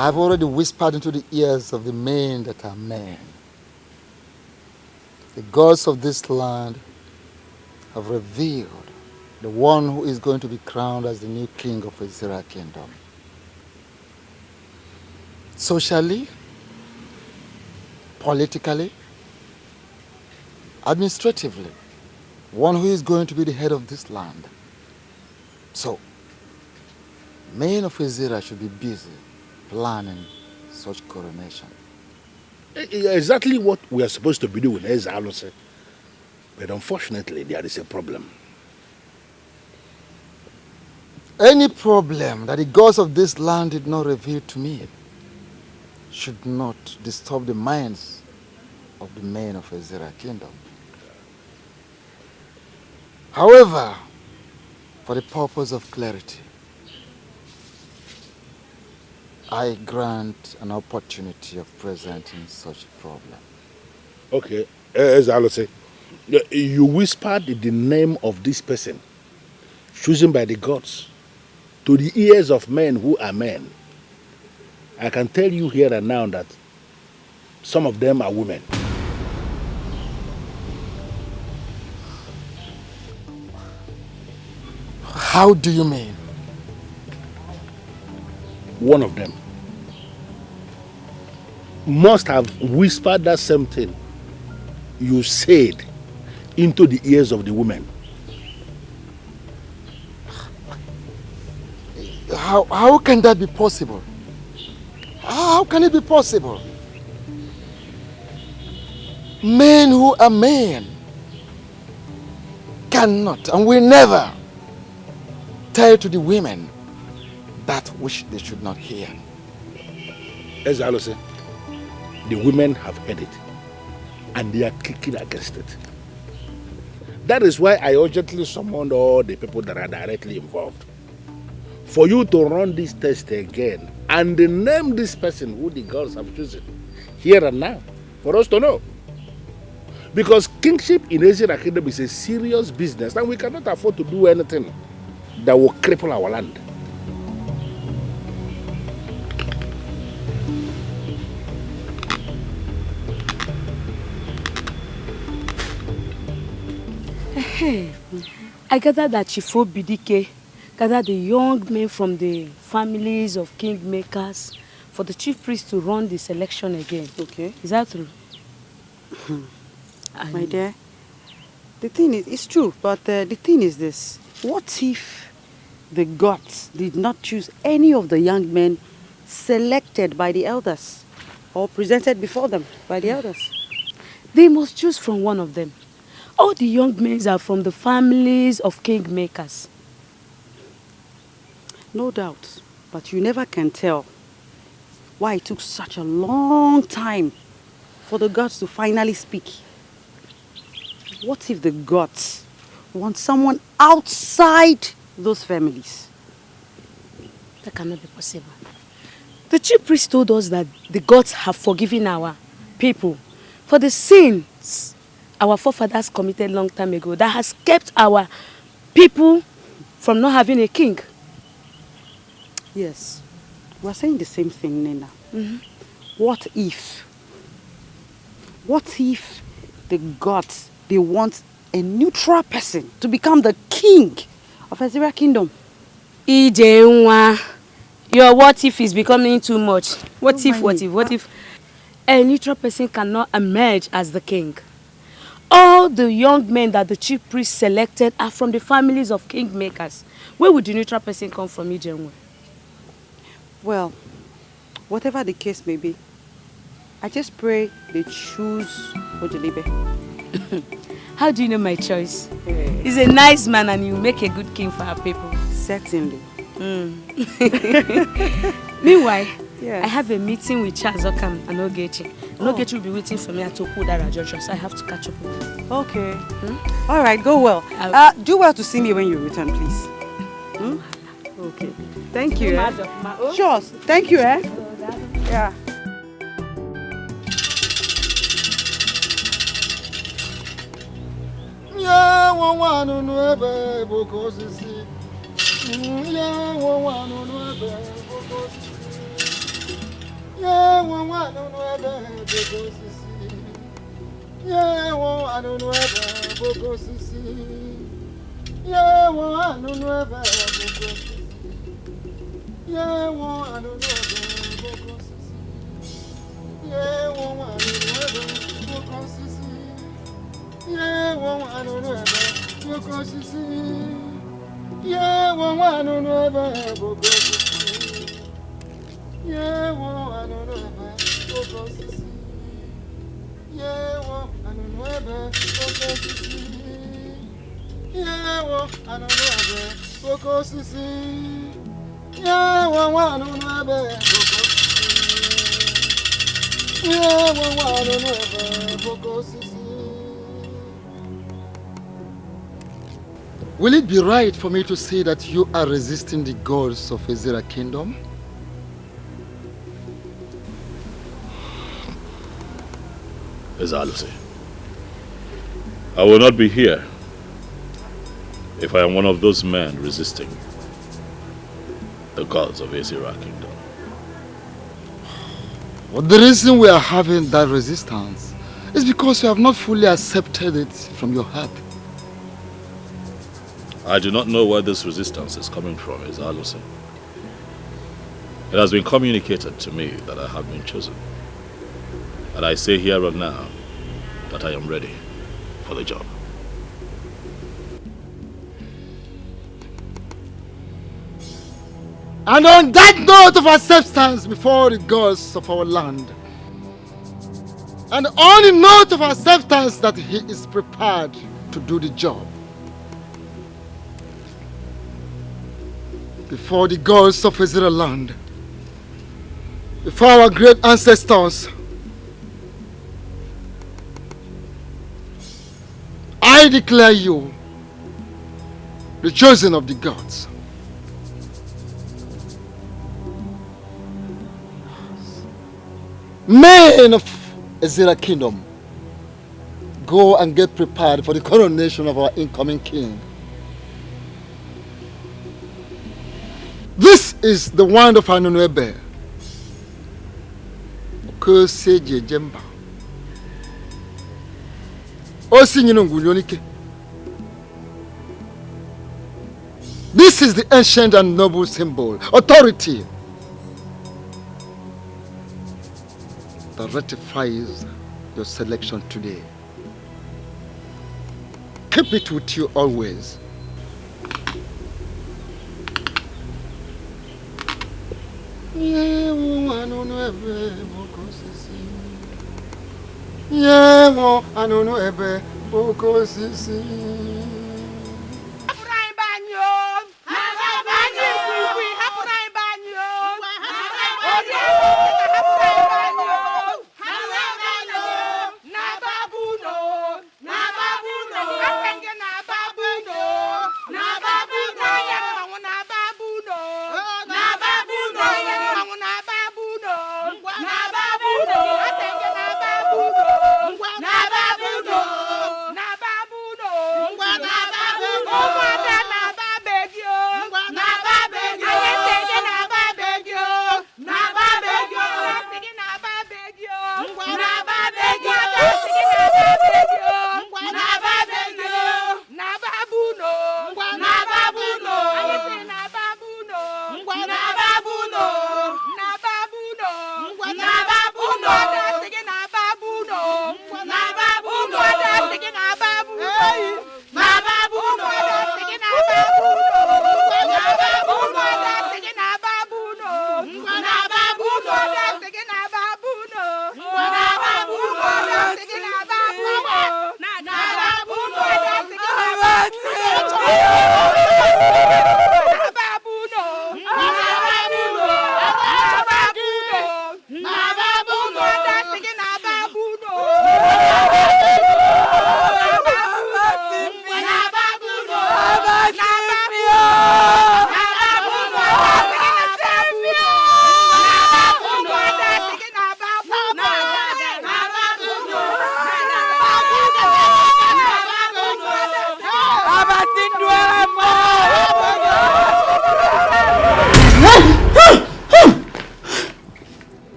I've already whispered into the ears of the men that are men. The gods of this land have revealed the one who is going to be crowned as the new king of Ezra kingdom. Socially, politically, administratively, one who is going to be the head of this land. So, men of Ezra should be busy planning such coronation. Exactly what we are supposed to be doing, Ezra. But unfortunately, there is a problem. Any problem that the gods of this land did not reveal to me should not disturb the minds of the men of Ezra kingdom. However, for the purpose of clarity, I grant an opportunity of presenting such a problem. Okay, Ezra, you whispered the name of this person, chosen by the gods, to the ears of men who are men. I can tell you here and now that some of them are women. How do you mean? One of them must have whispered that same thing you said into the ears of the women. How can that be possible? How can it be possible? Men who are men cannot and will never tell to the women that which they should not hear. As I say, the women have heard it and they are kicking against it. That is why I urgently summoned all the people that are directly involved for you to run this test again and name this person who the gods have chosen here and now for us to know. Because kingship in Ezra Kingdom is a serious business and we cannot afford to do anything that will cripple our land. Hey, I gather that Chifo Bidike gathered the young men from the families of kingmakers for the chief priest to run this election again. Okay. Is that true? My dear, the thing is, it's true, but the thing is this. What if the gods did not choose any of the young men selected by the elders or presented before them by the elders? They must choose from one of them. All the young men are from the families of kingmakers. No doubt, but you never can tell why it took such a long time for the gods to finally speak. What if the gods want someone outside those families? That cannot be possible. The chief priest told us that the gods have forgiven our people for the sins our forefathers committed long time ago that has kept our people from not having a king. Yes, we're saying the same thing, Nena. What if the gods, they want a neutral person to become the king of Ezra kingdom? Ijenwa, your what if is becoming too much. What if a neutral person cannot emerge as the king? All the young men that the chief priest selected are from the families of kingmakers. Where would the neutral person come from, Ijenwa? Well, whatever the case may be, I just pray they choose Ojelibe. How do you know my choice? He's a nice man and he'll make a good king for our people. Certainly. Meanwhile, yeah. I have a meeting with Charles Okam and Ogechi. Ogechi will be waiting for me at Okudara Junction, so I have to catch up with him. Okay. All right, go well. Do well to see me when you return, please. Okay. Thank you. Sure. Thank you, Yeah. Yeah, one, I don't know ever, Boko Sisi. Yeah, one, I don't know ever, Boko Sisi. Yeah, one, I don't know ever, Boko Sisi. Yeah, one, I don't know ever, Boko Sisi. Yeah, one, I don't know ever, Boko Sisi. Yeah, one, I don't know ever, Boko Sisi. Yeah, one, I don't know ever, Boko Sisi. Yeah, one, I don't know ever, Boko Sisi. Yeah, well, I don't know ever, Boko Sisi. Yeah, well, I don't know ever, Boko Sisi. Yeah, well, I don't know ever, Boko Sisi. Yeah, well, I don't know ever, Boko Sisi. Will it be right for me to say that you are resisting the gods of Ezra Kingdom? Ezalusi, I will not be here if I am one of those men resisting the gods of Ezra Kingdom. Well, the reason we are having that resistance is because you have not fully accepted it from your heart. I do not know where this resistance is coming from, Ezalusi. It has been communicated to me that I have been chosen. And I say here and now that I am ready for the job. And on that note of acceptance before the gods of our land, and on the note of acceptance that he is prepared to do the job, before the gods of Israel land, before our great ancestors, I declare you the chosen of the gods. Men of Ezra Kingdom, go and get prepared for the coronation of our incoming king. This is the wand of Anunuebe. Okoseje Jemba. This is the ancient and noble symbol, authority, that ratifies your selection today. Keep it with you always. Yeah, I don't know ever, Boko Sisi. Yeah, I don't know ever, Boko Sisi.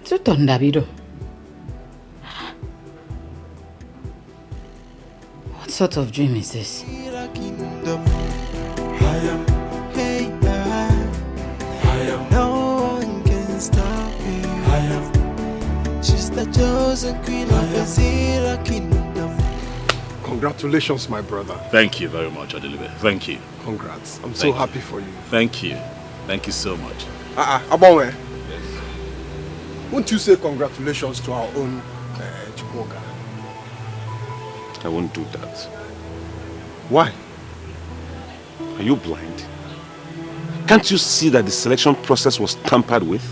Davido. What sort of dream is this? No one can stop me. She's the chosen queen of Azira kingdom. Congratulations, my brother. Thank you very much, Adelibe. Thank you. Congrats. I'm so happy for you. Thank you. Thank you so much. Abonwe. Yes. Won't you say congratulations to our own Chukwuka? I won't do that. Why? Are you blind? Can't you see that the selection process was tampered with?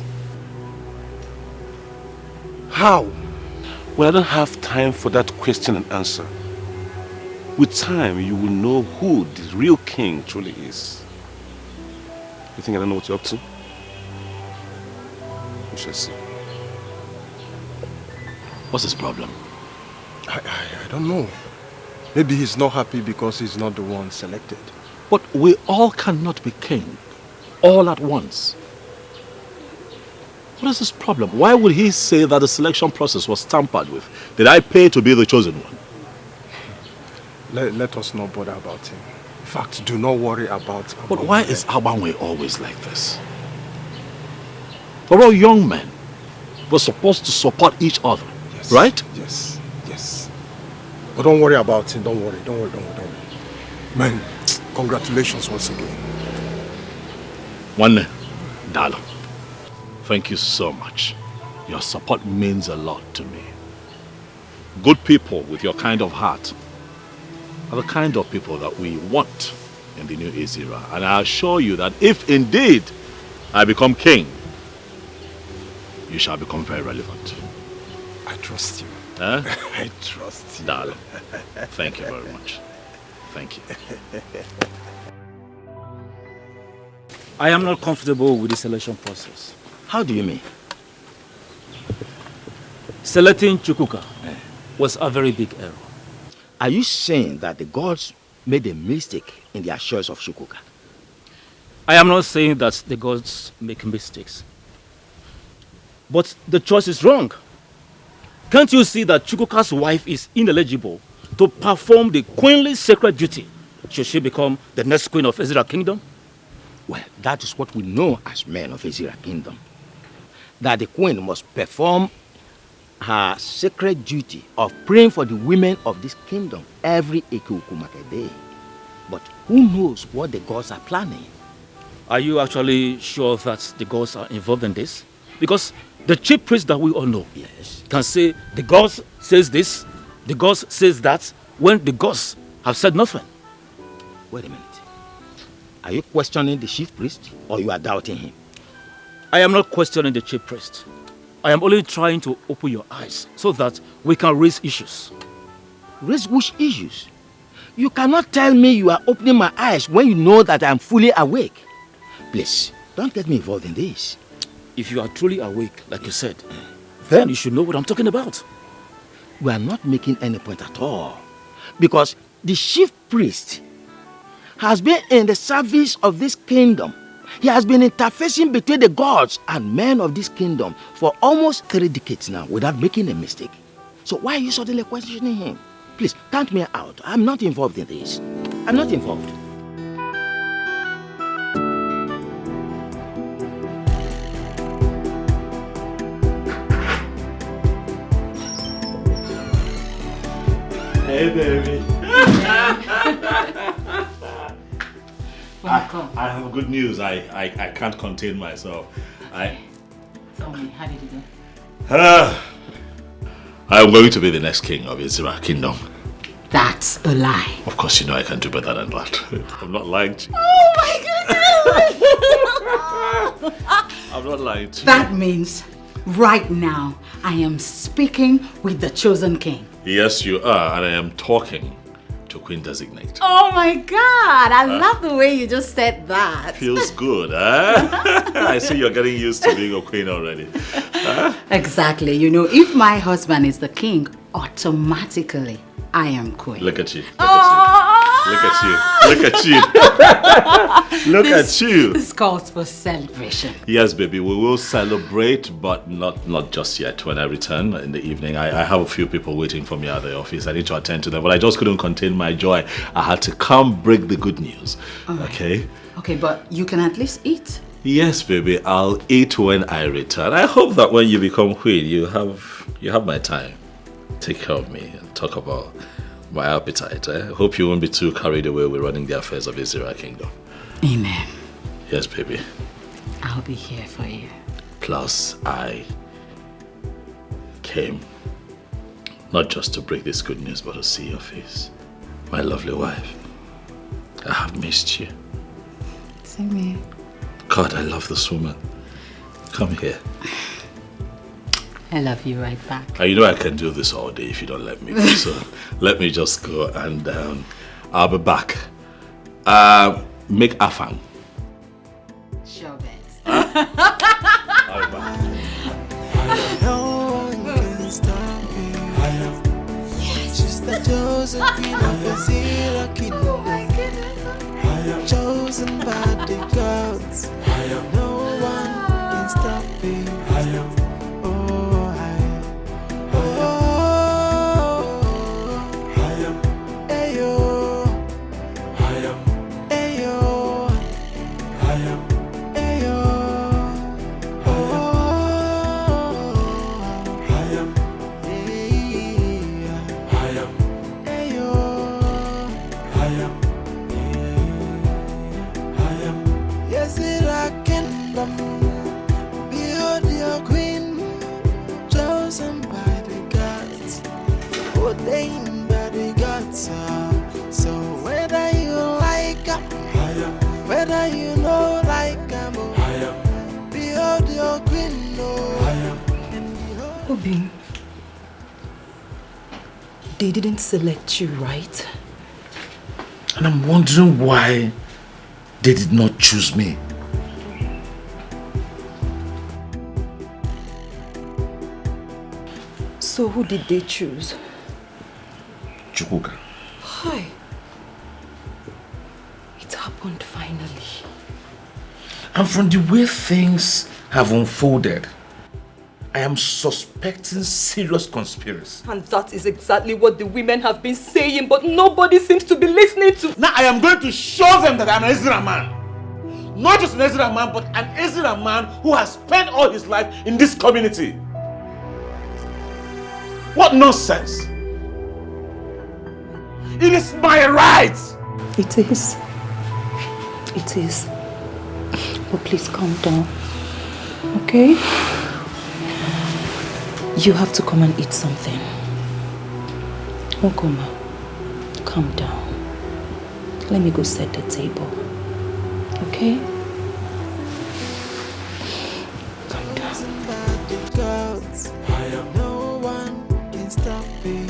How? Well, I don't have time for that question and answer. With time, you will know who the real king truly is. You think I don't know what you're up to? We shall see. What's his problem? I don't know. Maybe he's not happy because he's not the one selected. But we all cannot be king all at once. What is his problem? Why would he say that the selection process was tampered with? Did I pay to be the chosen one? Let us not bother about him. In fact, do not worry about him. But why is Abanwe always like this? We're all young men. We're supposed to support each other, yes, right? Yes, yes. But don't worry about him. Don't worry. Man, congratulations once again. One, Dalo, thank you so much. Your support means a lot to me. Good people with your kind of heart are the kind of people that we want in the new Azira. And I assure you that if indeed I become king, you shall become very relevant. I trust you. Huh? I trust you. Darling, thank you very much. Thank you. I am not comfortable with the selection process. How do you mean? Selecting Chukwuka was a very big error. Are you saying that the gods made a mistake in their choice of Chukwuka? I am not saying that the gods make mistakes. But the choice is wrong. Can't you see that Chukwuka's wife is ineligible to perform the queenly sacred duty should she become the next queen of Azira Kingdom? Well, that is what we know as men of Azira Kingdom. That the queen must perform her sacred duty of praying for the women of this kingdom every Ekukumake day. But who knows what the gods are planning? Are you actually sure that the gods are involved in this? Because the chief priest that we all know can say the gods says this, the gods says that, when the gods have said nothing. Wait a minute. Are you questioning the chief priest or you are doubting him? I am not questioning the chief priest. I am only trying to open your eyes so that we can raise issues. Raise which issues? You cannot tell me you are opening my eyes when you know that I am fully awake. Please, don't get me involved in this. If you are truly awake, like you said, then you should know what I'm talking about. We are not making any point at all. Because the chief priest has been in the service of this kingdom. He has been interfacing between the gods and men of this kingdom for almost 3 decades now without making a mistake. So why are you suddenly questioning him? Please, count me out. I'm not involved in this. I'm not involved. Hey, baby. I have good news. I can't contain myself. Tell me, how did it go? I'm going to be the next king of Azira Kingdom. That's a lie. Of course, you know I can do better than that. I'm not lying to you. Oh my goodness! I'm not lying to you. That means right now I am speaking with the chosen king. Yes, you are, and I am talking to Queen Designate. Oh my God! I love the way you just said that. Feels good, huh? I see you're getting used to being a queen already. Huh? Exactly. You know, if my husband is the king, automatically I am queen. Look at you. Look at you. Look at you. Look at you. This calls for celebration. Yes, baby, we will celebrate, but not just yet. When I return in the evening, I have a few people waiting for me at the office. I need to attend to them, but I just couldn't contain my joy. I had to come break the good news. Okay? Okay, but you can at least eat. Yes, baby, I'll eat when I return. I hope that when you become queen, you have my time. Take care of me and talk about my appetite. I hope you won't be too carried away with running the affairs of Israel Kingdom. Amen. Yes, baby. I'll be here for you. Plus, I came not just to break this good news, but to see your face. My lovely wife. I have missed you. Same here. God, I love this woman. Come here. I love you right back. You know I can do this all day if you don't let me. So let me just go and I'll be back. Make afang. Sure bet. I'll be back. No one can stop me. She's the chosen queen of Azira Kingdom. Oh my goodness. I am chosen by the gods. No one can stop me. So whether you like whether you know like behold your queen, Obin, they didn't select you, right? And I'm wondering why they did not choose me. So who did they choose? Chukwuka. Hi. It happened finally. And from the way things have unfolded, I am suspecting serious conspiracy. And that is exactly what the women have been saying, but nobody seems to be listening to. Now I am going to show them that I'm an Israel man. Not just an Israel man, but an Israel man who has spent all his life in this community. What nonsense! It is my right! It is. It is. But please calm down. Okay? You have to come and eat something. Okoma, calm down. Let me go set the table. Okay? Calm down. No one can stop me.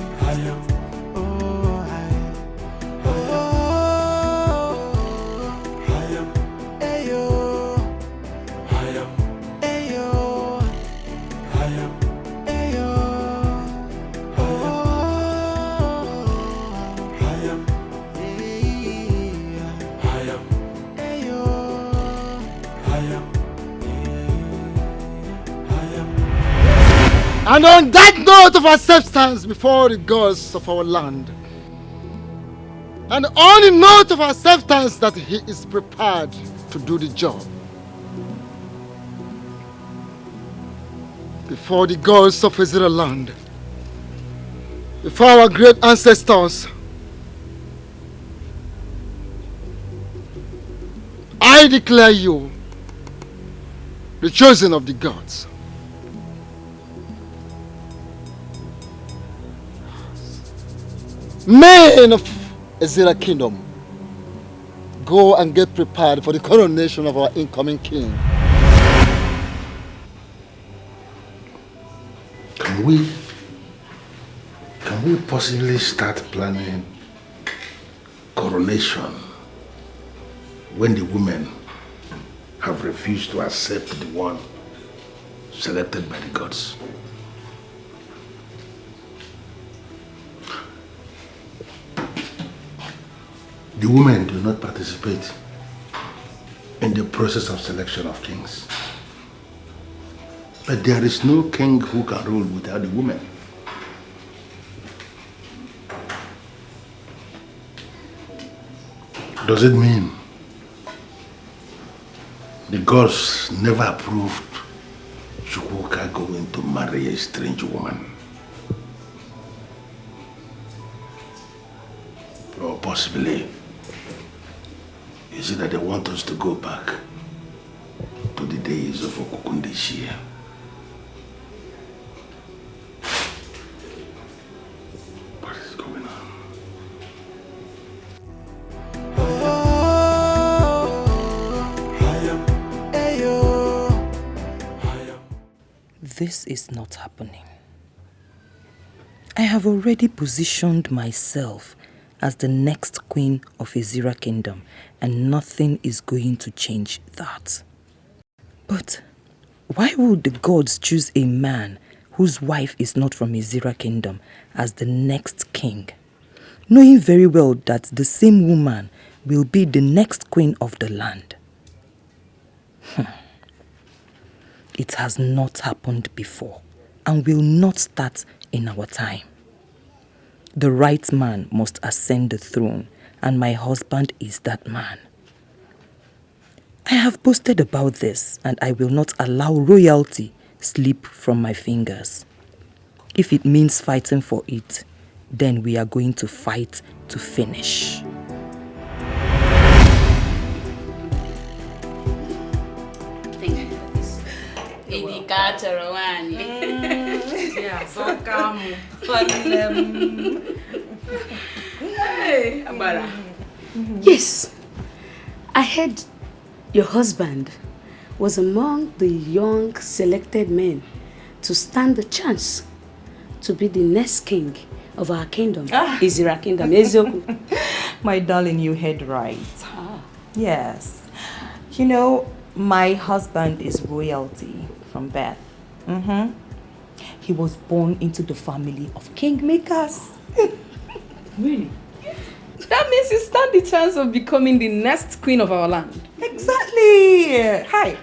And on that note of acceptance before the gods of our land, and on the note of acceptance that he is prepared to do the job, before the gods of Israel land, before our great ancestors, I declare you the chosen of the gods. Men of Azira Kingdom, go and get prepared for the coronation of our incoming king. Can we possibly start planning coronation when the women have refused to accept the one selected by the gods? The women do not participate in the process of selection of kings. But there is no king who can rule without the women. Does it mean the gods never approved Chukwuka going to marry a strange woman? Or possibly, is it that they want us to go back to the days of Okukundeshia? What is going on? This is not happening. I have already positioned myself as the next queen of Ezira Kingdom, and nothing is going to change that. But why would the gods choose a man whose wife is not from Ezira Kingdom as the next king, knowing very well that the same woman will be the next queen of the land? It has not happened before and will not start in our time. The right man must ascend the throne, and my husband is that man. I have boasted about this, and I will not allow royalty slip from my fingers. If it means fighting for it, then we are going to fight to finish. Thank you for this. Indicator one. Yeah, so calm. Hey, Ambara. Yes, I heard your husband was among the young selected men to stand the chance to be the next king of our kingdom, Ezira Kingdom. My darling, you heard right. Yes. You know, my husband is royalty from birth. He was born into the family of kingmakers. Really? That means you stand the chance of becoming the next queen of our land. Exactly. Hi.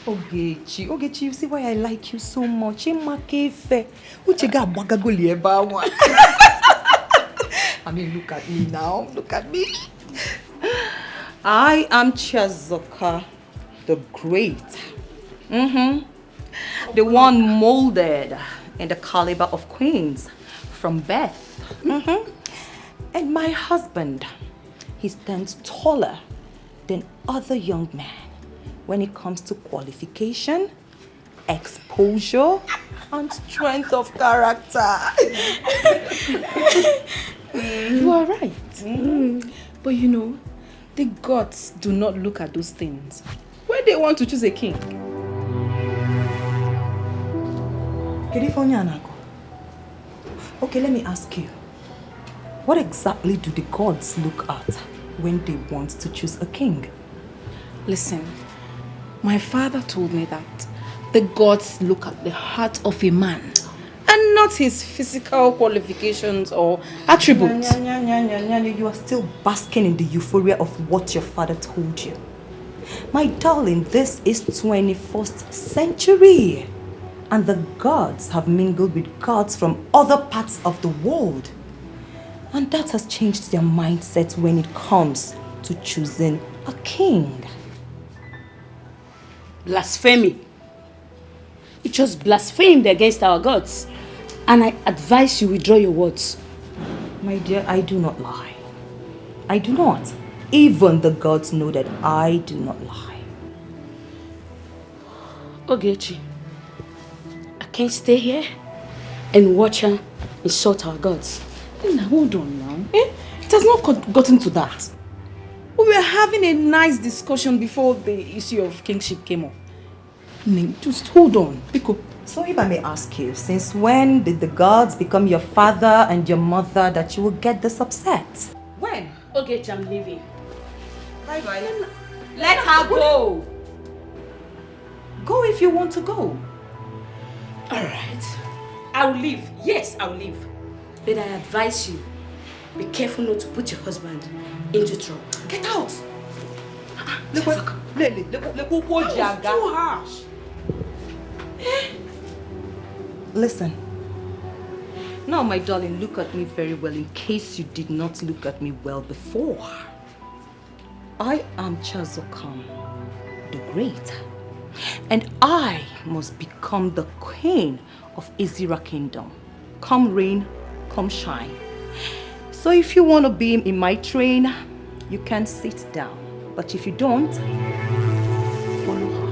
Ogechi, you see why I like you so much? I mean, look at me now. Look at me. I am Chiazoka the Great. The one molded in the caliber of queens from birth. And my husband, he stands taller than other young men when it comes to qualification, exposure, and strength of character. You are right. But you know, the gods do not look at those things when they want to choose a king. Okay, let me ask you. What exactly do the gods look at when they want to choose a king? Listen, my father told me that the gods look at the heart of a man and not his physical qualifications or attributes. You are still basking in the euphoria of what your father told you. My darling, this is 21st century. And the gods have mingled with gods from other parts of the world. And that has changed their mindset when it comes to choosing a king. Blasphemy. You just blasphemed against our gods. And I advise you withdraw your words. My dear, I do not lie. I do not. Even the gods know that I do not lie. Ogechi, I can't stay here and watch her insult our gods. Now, hold on now. It has not gotten to that. We were having a nice discussion before the issue of kingship came up. Just hold on. So if I may ask you, since when did the gods become your father and your mother that you will get this upset? When? Ogechi, I'm leaving. Bye-bye. Let her go. Go if you want to go. Alright. I'll leave. Yes, I'll leave. But I advise you, Be careful not to put your husband into trouble. Get out! Too harsh. Listen. Now, my darling, look at me very well in case you did not look at me well before. I am Chazokam, the Great, and I must become the queen of Izira Kingdom. Come rain, come shine. So if you want to be in my train, you can sit down. But if you don't, follow her.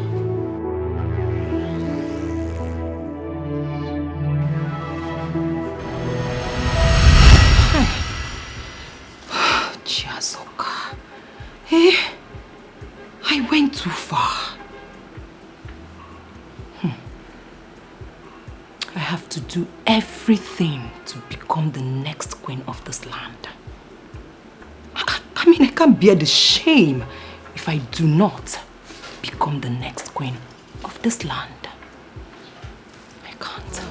Chiazoka. Hey, I went too far. I have to do everything to become the next queen of this land. I mean, I can't bear the shame if I do not become the next queen of this land. I can't.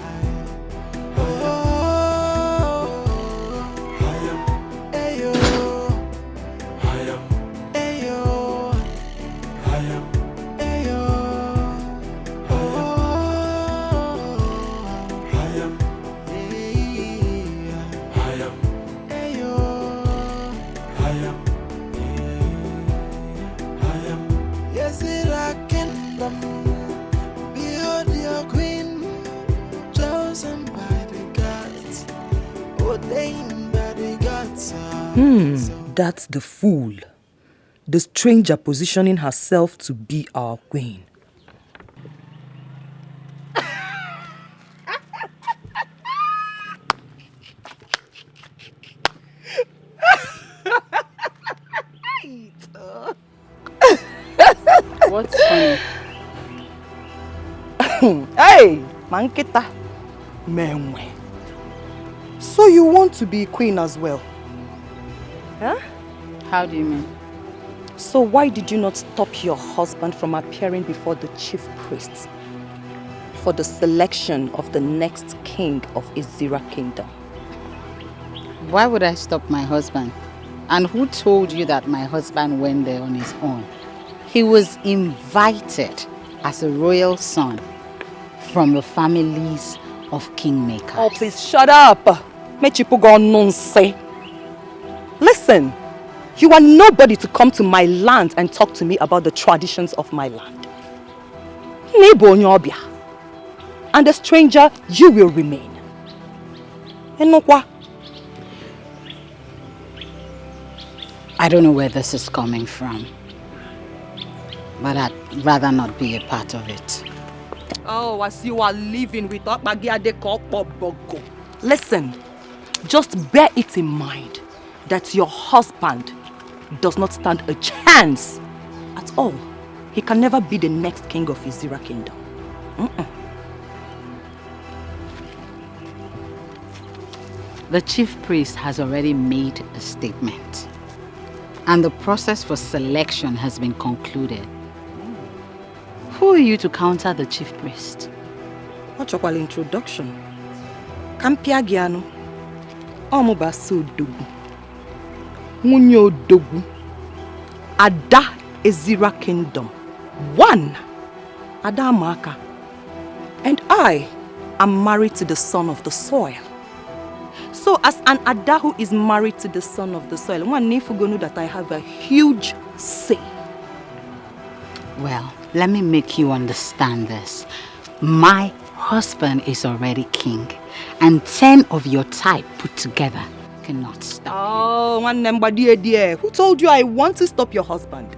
That's the fool. The stranger positioning herself to be our queen. What's funny? Hey, Mankita. Menwe. So you want to be queen as well? Huh? How do you mean? So why did you not stop your husband from appearing before the chief priest for the selection of the next king of Izira Kingdom? Why would I stop my husband? And who told you that my husband went there on his own? He was invited as a royal son from the families of kingmakers. Oh, please shut up! Listen, you are nobody to come to my land and talk to me about the traditions of my land. And a stranger, you will remain. I don't know where this is coming from, but I'd rather not be a part of it. Oh, as you are living with listen, just bear it in mind that your husband does not stand a chance at all. He can never be the next king of Izira Kingdom. The chief priest has already made a statement, and the process for selection has been concluded. Who are you to counter the chief priest? What's your introduction? Kampiagiano. Omubasu Dogu. Munyo Dogu. Ada Izira Kingdom. One. Ada Maka. And I am married to the son of the soil. So as an Ada who is married to the son of the soil, one need to know that I have a huge say. Well, let me make you understand this. My husband is already king, and 10 of your type put together cannot stop. Oh, one number dear. Who told you I want to stop your husband?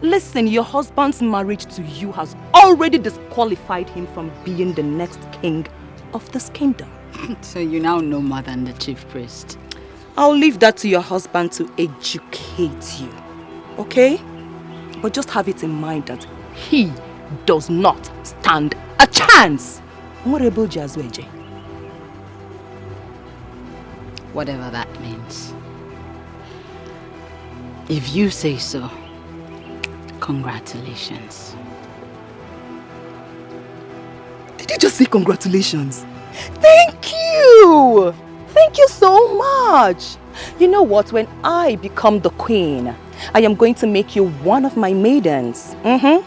Listen, your husband's marriage to you has already disqualified him from being the next king of this kingdom. So you now know more than the chief priest. I'll leave that to your husband to educate you, okay? But just have it in mind that he does not stand a chance. Whatever that means. If you say so, congratulations. Did you just say congratulations? Thank you! Thank you so much. You know what? When I become the queen, I am going to make you one of my maidens. And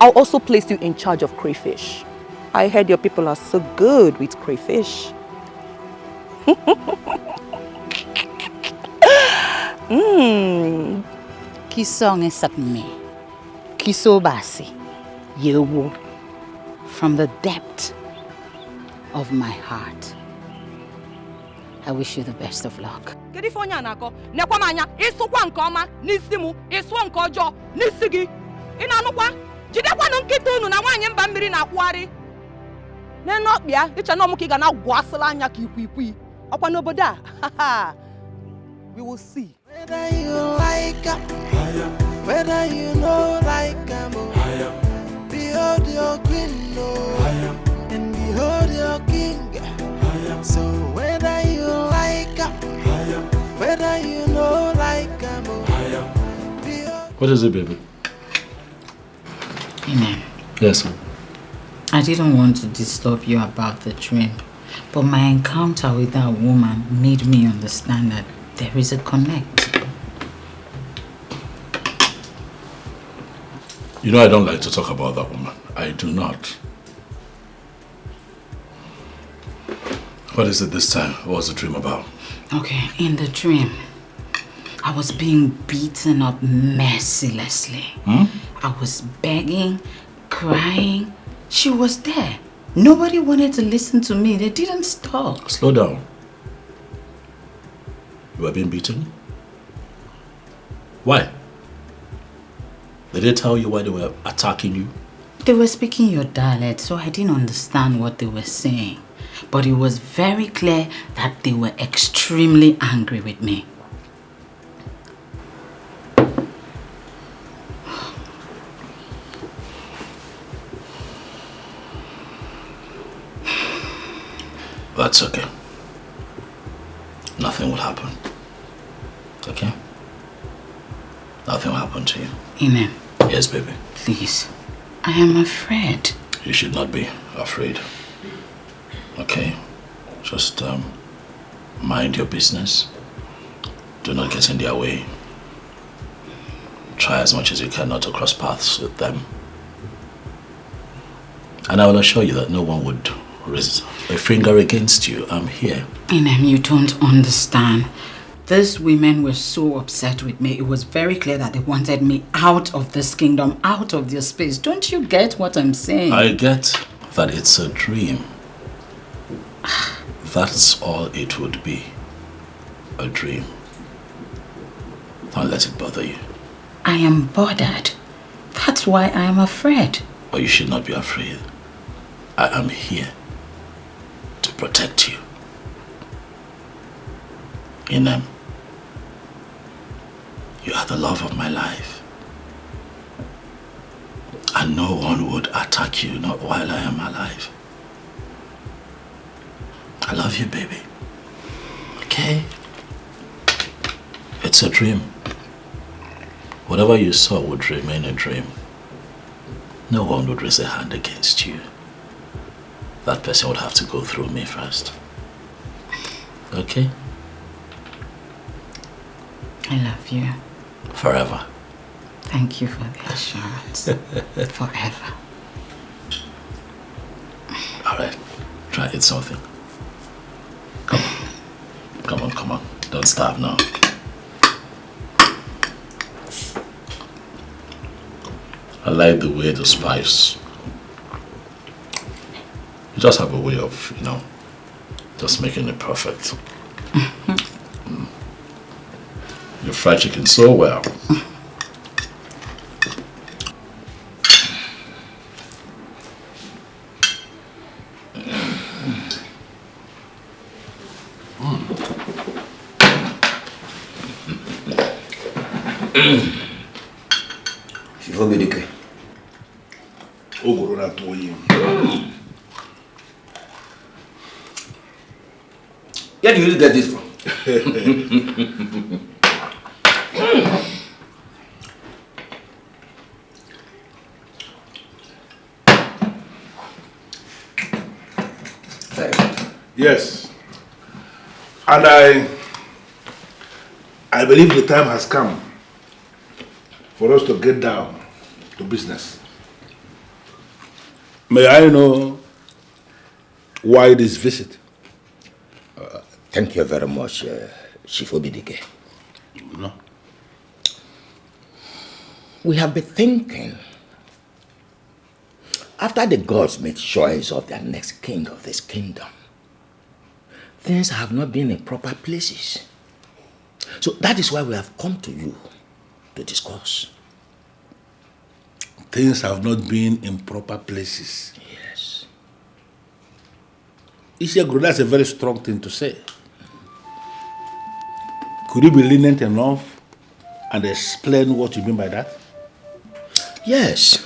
I'll also place you in charge of crayfish. I heard your people are so good with crayfish. Kisong sapme, kisobasi, yewu, from the depth of my heart. I wish you the best of luck. We will see. Whether you like whether you know like behold your queen, and behold your king. So whether you like whether you know like What is it, baby? Amen. Yes, sir. I didn't want to disturb you about the dream, but my encounter with that woman made me understand that there is a connect. You know I don't like to talk about that woman. I do not. What is it this time? What was the dream about? Okay, in the dream, I was being beaten up mercilessly. I was begging, crying. She was there. Nobody wanted to listen to me. They didn't stop. Slow down. You were being beaten? Why? Did they tell you why they were attacking you? They were speaking your dialect, so I didn't understand what they were saying. But it was very clear that they were extremely angry with me. That's okay. Nothing will happen. Okay? Nothing will happen to you. Amen. Yes, baby. Please. I am afraid. You should not be afraid. Okay? Just mind your business. Do not get in their way. Try as much as you can not to cross paths with them. And I will assure you that no one would raise a finger against you. I'm here. Inem, you don't understand. These women were so upset with me. It was very clear that they wanted me out of this kingdom, out of their space. Don't you get what I'm saying? I get that it's a dream. That's all it would be. A dream. Don't let it bother you. I am bothered. That's why I am afraid. But you should not be afraid. I am here to protect you. Inem, you are the love of my life. And no one would attack you, not while I am alive. I love you, baby. Okay? It's a dream. Whatever you saw would remain a dream. No one would raise a hand against you. That person would have to go through me first. Okay? I love you. Forever. Thank you for the assurance. Forever. Alright. Try eat something. Come on. Come on, come on. Don't starve now. I like the way the spice. You just have a way of, just making it perfect. You fry chicken so well. Il faut me dire que. Where do you get this from? Yes. And I believe the time has come for us to get down to business. May I know why this visit? Thank you very much, Chief Obidike. No. We have been thinking, after the gods made choice of their next king of this kingdom, things have not been in proper places. So that is why we have come to you to discuss. Things have not been in proper places. Yes. Ishiaguru, that's a very strong thing to say. Could you be lenient enough and explain what you mean by that? Yes.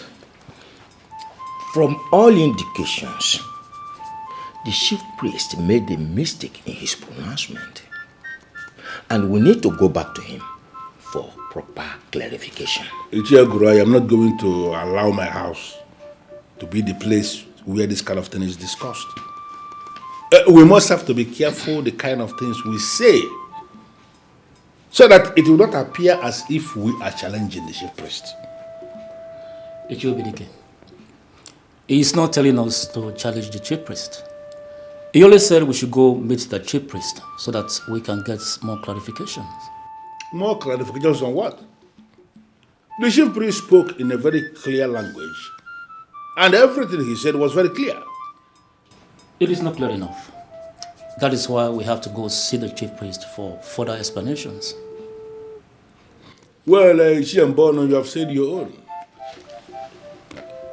From all indications, the chief priest made a mistake in his pronouncement. And we need to go back to him for proper clarification. Ichiaguru, I am not going to allow my house to be the place where this kind of thing is discussed. We must have to be careful the kind of things we say, so that it will not appear as if we are challenging the chief priest. Ichiobidike, he is not telling us to challenge the chief priest. He only said we should go meet the chief priest so that we can get more clarifications. More clarifications on what? The chief priest spoke in a very clear language, and everything he said was very clear. It is not clear enough. That is why we have to go see the chief priest for further explanations. Well, Ishiambono, you have said your own.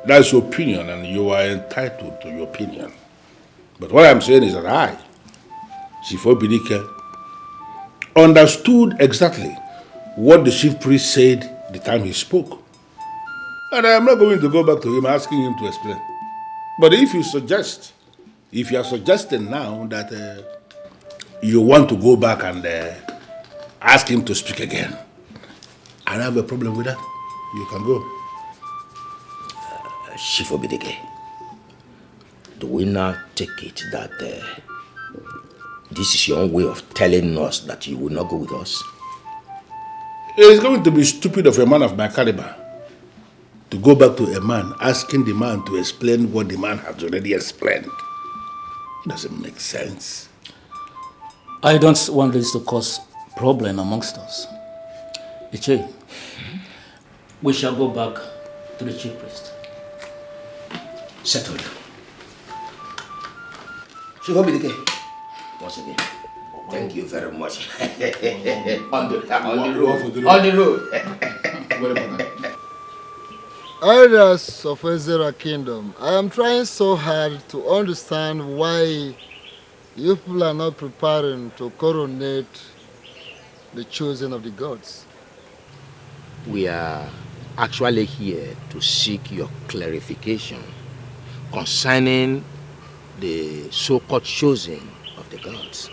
That's your opinion, and you are entitled to your opinion. But what I'm saying is that I, Chief Obidike, understood exactly what the chief priest said the time he spoke. And I am not going to go back to him asking him to explain. But if you are suggesting now that you want to go back and ask him to speak again, I don't have a problem with that. You can go. Chief Obidike, do we now take it that this is your own way of telling us that you will not go with us? It is going to be stupid of a man of my caliber to go back to a man asking the man to explain what the man has already explained. It doesn't make sense. I don't want this to cause problem amongst us. Iche, we shall go back to the chief priest. Settled. Chief Obidike, once again, thank you very much. on the road. Elders of Ezra Kingdom, I am trying so hard to understand why you people are not preparing to coronate the chosen of the gods. We are actually here to seek your clarification concerning the so-called chosen of the gods.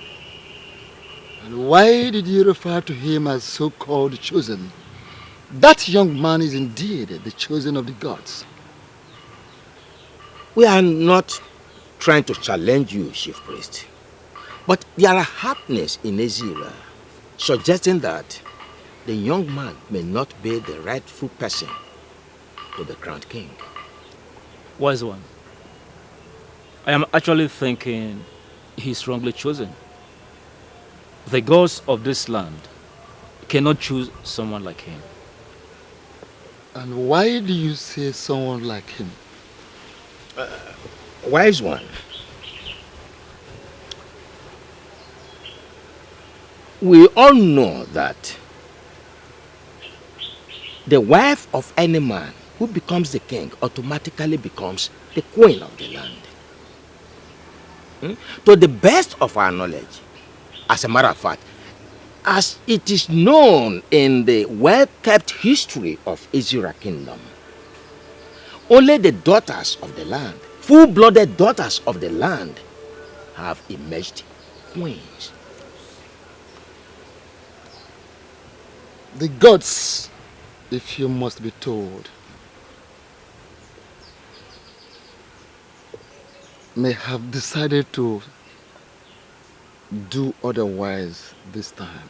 And why did you refer to him as so-called chosen? That young man is indeed the chosen of the gods. We are not trying to challenge you, Chief Priest. But there are happenings in Ezra suggesting that the young man may not be the rightful person to be crowned king. Wise one, I am actually thinking he's wrongly chosen. The gods of this land cannot choose someone like him. And why do you say someone like him? Wise one, we all know that the wife of any man who becomes the king automatically becomes the queen of the land. To the best of our knowledge, as a matter of fact, as it is known in the well-kept history of Ezra Kingdom, only the daughters of the land, full-blooded daughters of the land, have emerged queens. The gods, if you must be told, may have decided to do otherwise this time.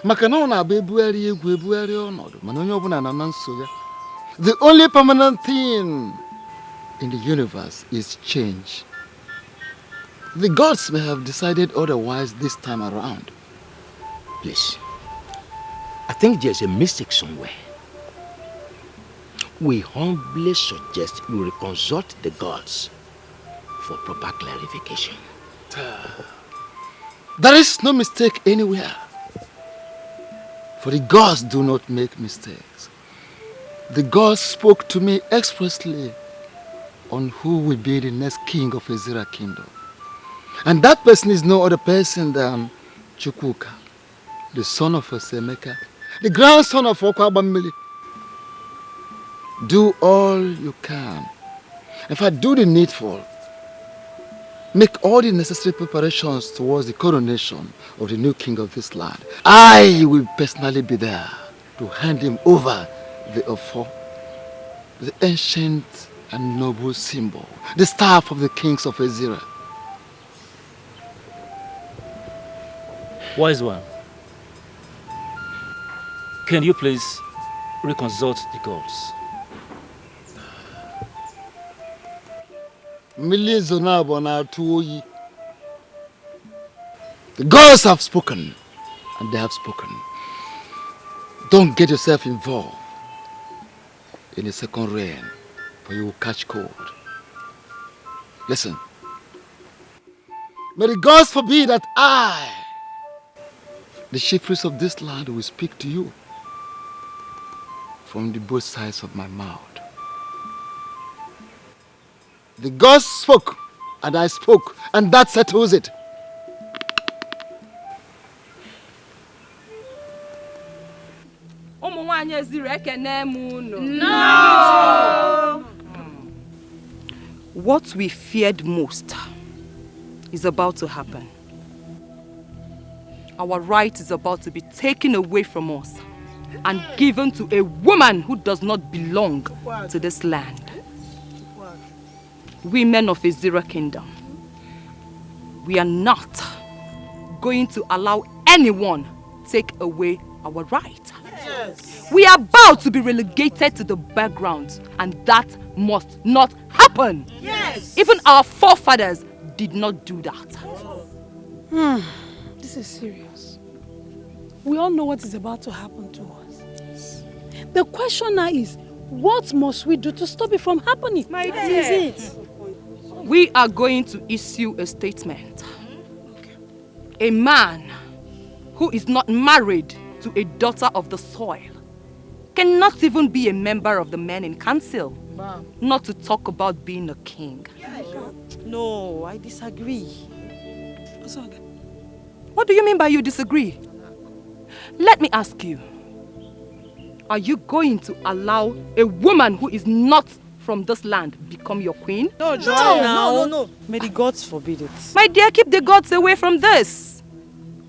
Makanona bebuari ebuari onodo. Manonyo buna na nanso ya. The only permanent thing in the universe is change. The gods may have decided otherwise this time around. Please, I think there's a mistake somewhere. We humbly suggest you consult the gods for proper clarification. There is no mistake anywhere. For the gods do not make mistakes. The gods spoke to me expressly on who will be the next king of Ezira kingdom. And that person is no other person than Chukwuka, the son of Osemeka, the grandson of Okwabamili. Do all you can. In fact, do the needful. Make all the necessary preparations towards the coronation of the new king of this land. I will personally be there to hand him over the Ofo, the ancient and noble symbol, the staff of the kings of Ezira. Wise one, can you please reconsult the gods? Millions of Nabona. The gods have spoken, and they have spoken. Don't get yourself involved in a second reign, for you will catch cold. Listen. May the gods forbid that I, the chief priest of this land, will speak to you from the both sides of my mouth. The gods spoke, and I spoke, and that settles it. No! What we feared most is about to happen. Our right is about to be taken away from us and given to a woman who does not belong to this land. We men of Ezira Kingdom, we are not going to allow anyone take away our right. Yes. We are about to be relegated to the background, and that must not happen. Yes. Even our forefathers did not do that. This is serious. We all know what is about to happen to us. The question now is, what must we do to stop it from happening? My That dear. is it. We are going to issue a statement. A man who is not married to a daughter of the soil cannot even be a member of the men in council, not to talk about being a king. No, I disagree. What do you mean by you disagree? Let me ask you, are you going to allow a woman who is not from this land become your queen? No. May the gods forbid it. My dear, keep the gods away from this.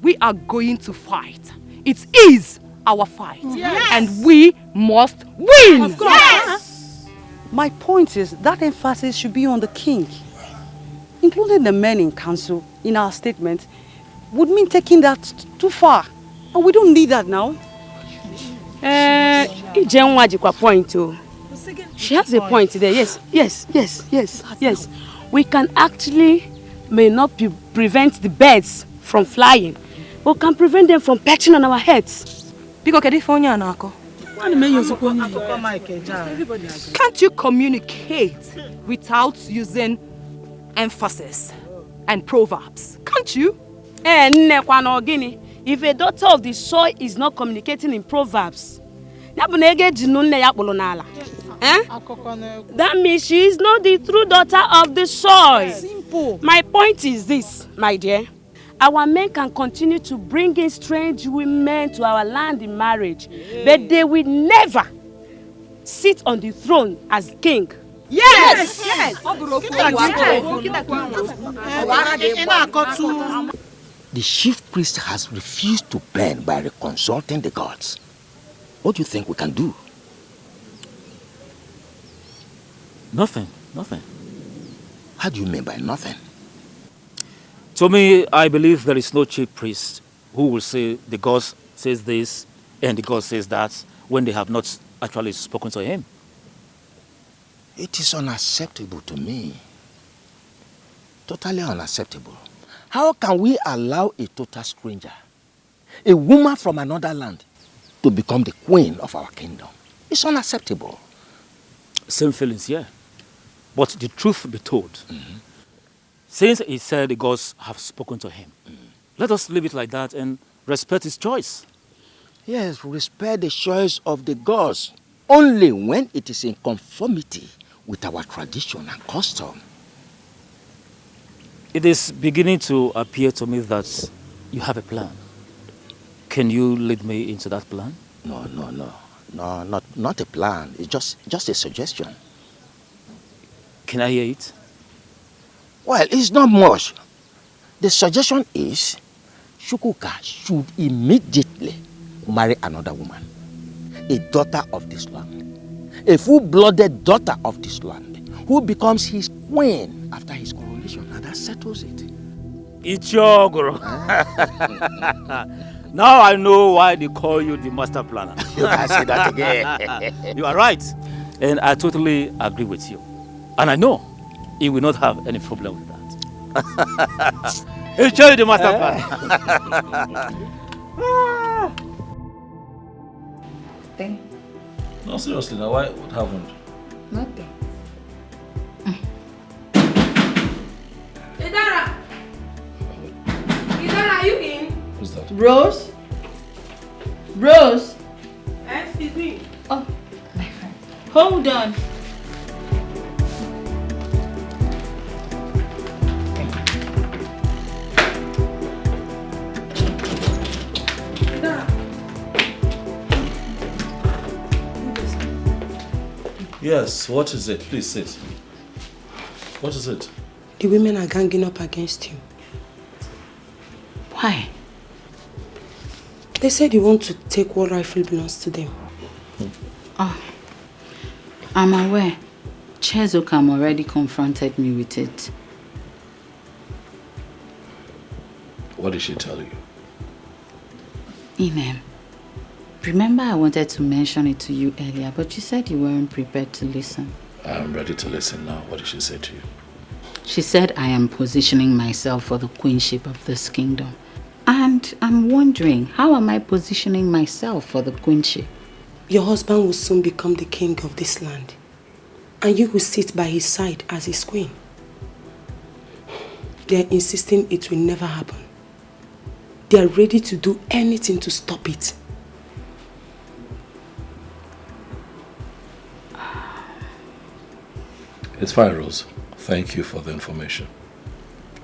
We are going to fight. It is our fight. Yes. And we must win. Of course. Yes. My point is that emphasis should be on the king. Including the men in council in our statement would mean taking that too far. And we don't need that now. Ijenwa point too. She has a point there. Yes. We can actually may not prevent the birds from flying, but can prevent them from perching on our heads. Can't you communicate without using emphasis and proverbs? Can't you? If a daughter of the soil is not communicating in proverbs, that means she is not the true daughter of the soil. Simple. My point is this, my dear. Our men can continue to bring in strange women to our land in marriage, but they will never sit on the throne as king. Yes! The chief priest has refused to burn by reconsulting the gods. What do you think we can do? Nothing. How do you mean by nothing? To me, I believe there is no chief priest who will say the God says this and the God says that when they have not actually spoken to him. It is unacceptable to me. Totally unacceptable. How can we allow a total stranger, a woman from another land, to become the queen of our kingdom? It's unacceptable. Same feelings, yeah. But the truth be told, since he said the gods have spoken to him, let us leave it like that and respect his choice. Yes, respect the choice of the gods only when it is in conformity with our tradition and custom. It is beginning to appear to me that you have a plan. Can you lead me into that plan? No, not a plan. It's just a suggestion. Can I hear it? Well, it's not much. The suggestion is Chukwuka should immediately marry another woman, a daughter of this land, a full-blooded daughter of this land, who becomes his queen after his coronation, and that settles it. Ichogoro. Now I know why they call you the master planner. You can say that again. You are right. And I totally agree with you. And I know he will not have any problem with that. He'll show you the master planner. Thing. No, seriously, now why? What happened? Nothing. Idara! Idara, are you in? Who's that? Rose? Rose? Excuse me. Oh, my friend. Hold on. Yes, what is it? Please sit. What is it? The women are ganging up against you. Why? They said you want to take what rightfully belongs to them. Oh, I'm aware. Chezokam already confronted me with it. What did she tell you? Inem, remember I wanted to mention it to you earlier, but you said you weren't prepared to listen. I'm ready to listen now. What did she say to you? She said I am positioning myself for the queenship of this kingdom. And I'm wondering, how am I positioning myself for the queenship? Your husband will soon become the king of this land. And you will sit by his side as his queen. They are insisting it will never happen. They are ready to do anything to stop it. It's fine, Rose. Thank you for the information.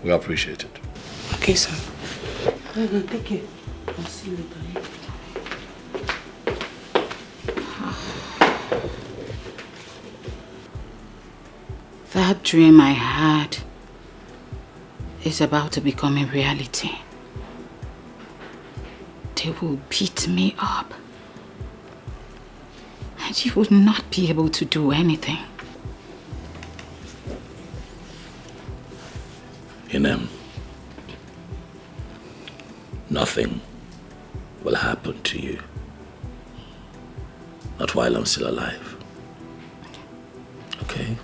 We appreciate it. Okay, sir. Take care. I'll see you later. That dream I had is about to become a reality. They will beat me up. And you will not be able to do anything. Inem, nothing will happen to you. Not while I'm still alive. Okay?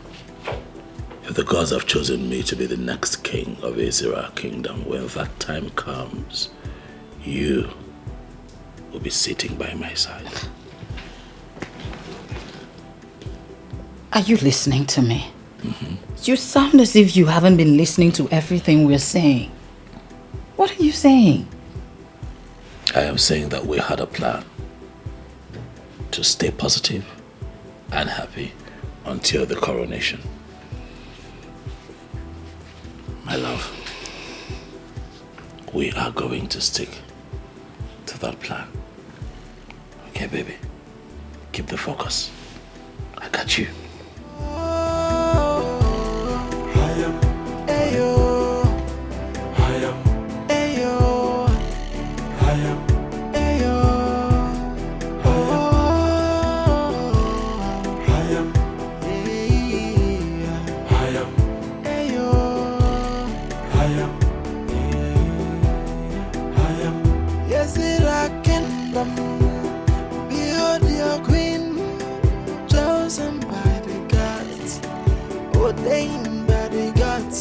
If the gods have chosen me to be the next king of Israel kingdom, when that time comes, you will be sitting by my side. Are you listening to me? You sound as if you haven't been listening to everything we're saying. What are you saying? I am saying that we had a plan to stay positive and happy until the coronation. My love, we are going to stick to that plan. Okay, baby? Keep the focus. I got you.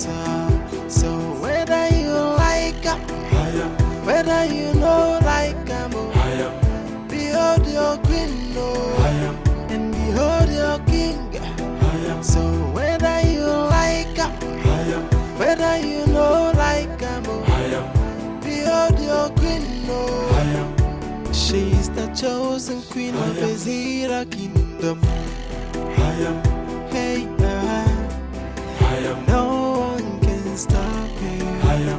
So whether you like her, whether you know like her, behold your queen, and behold your king. So whether you like her, whether you know like her, behold your queen, she is the chosen queen of Ezira kingdom. Hey, no one can stop her.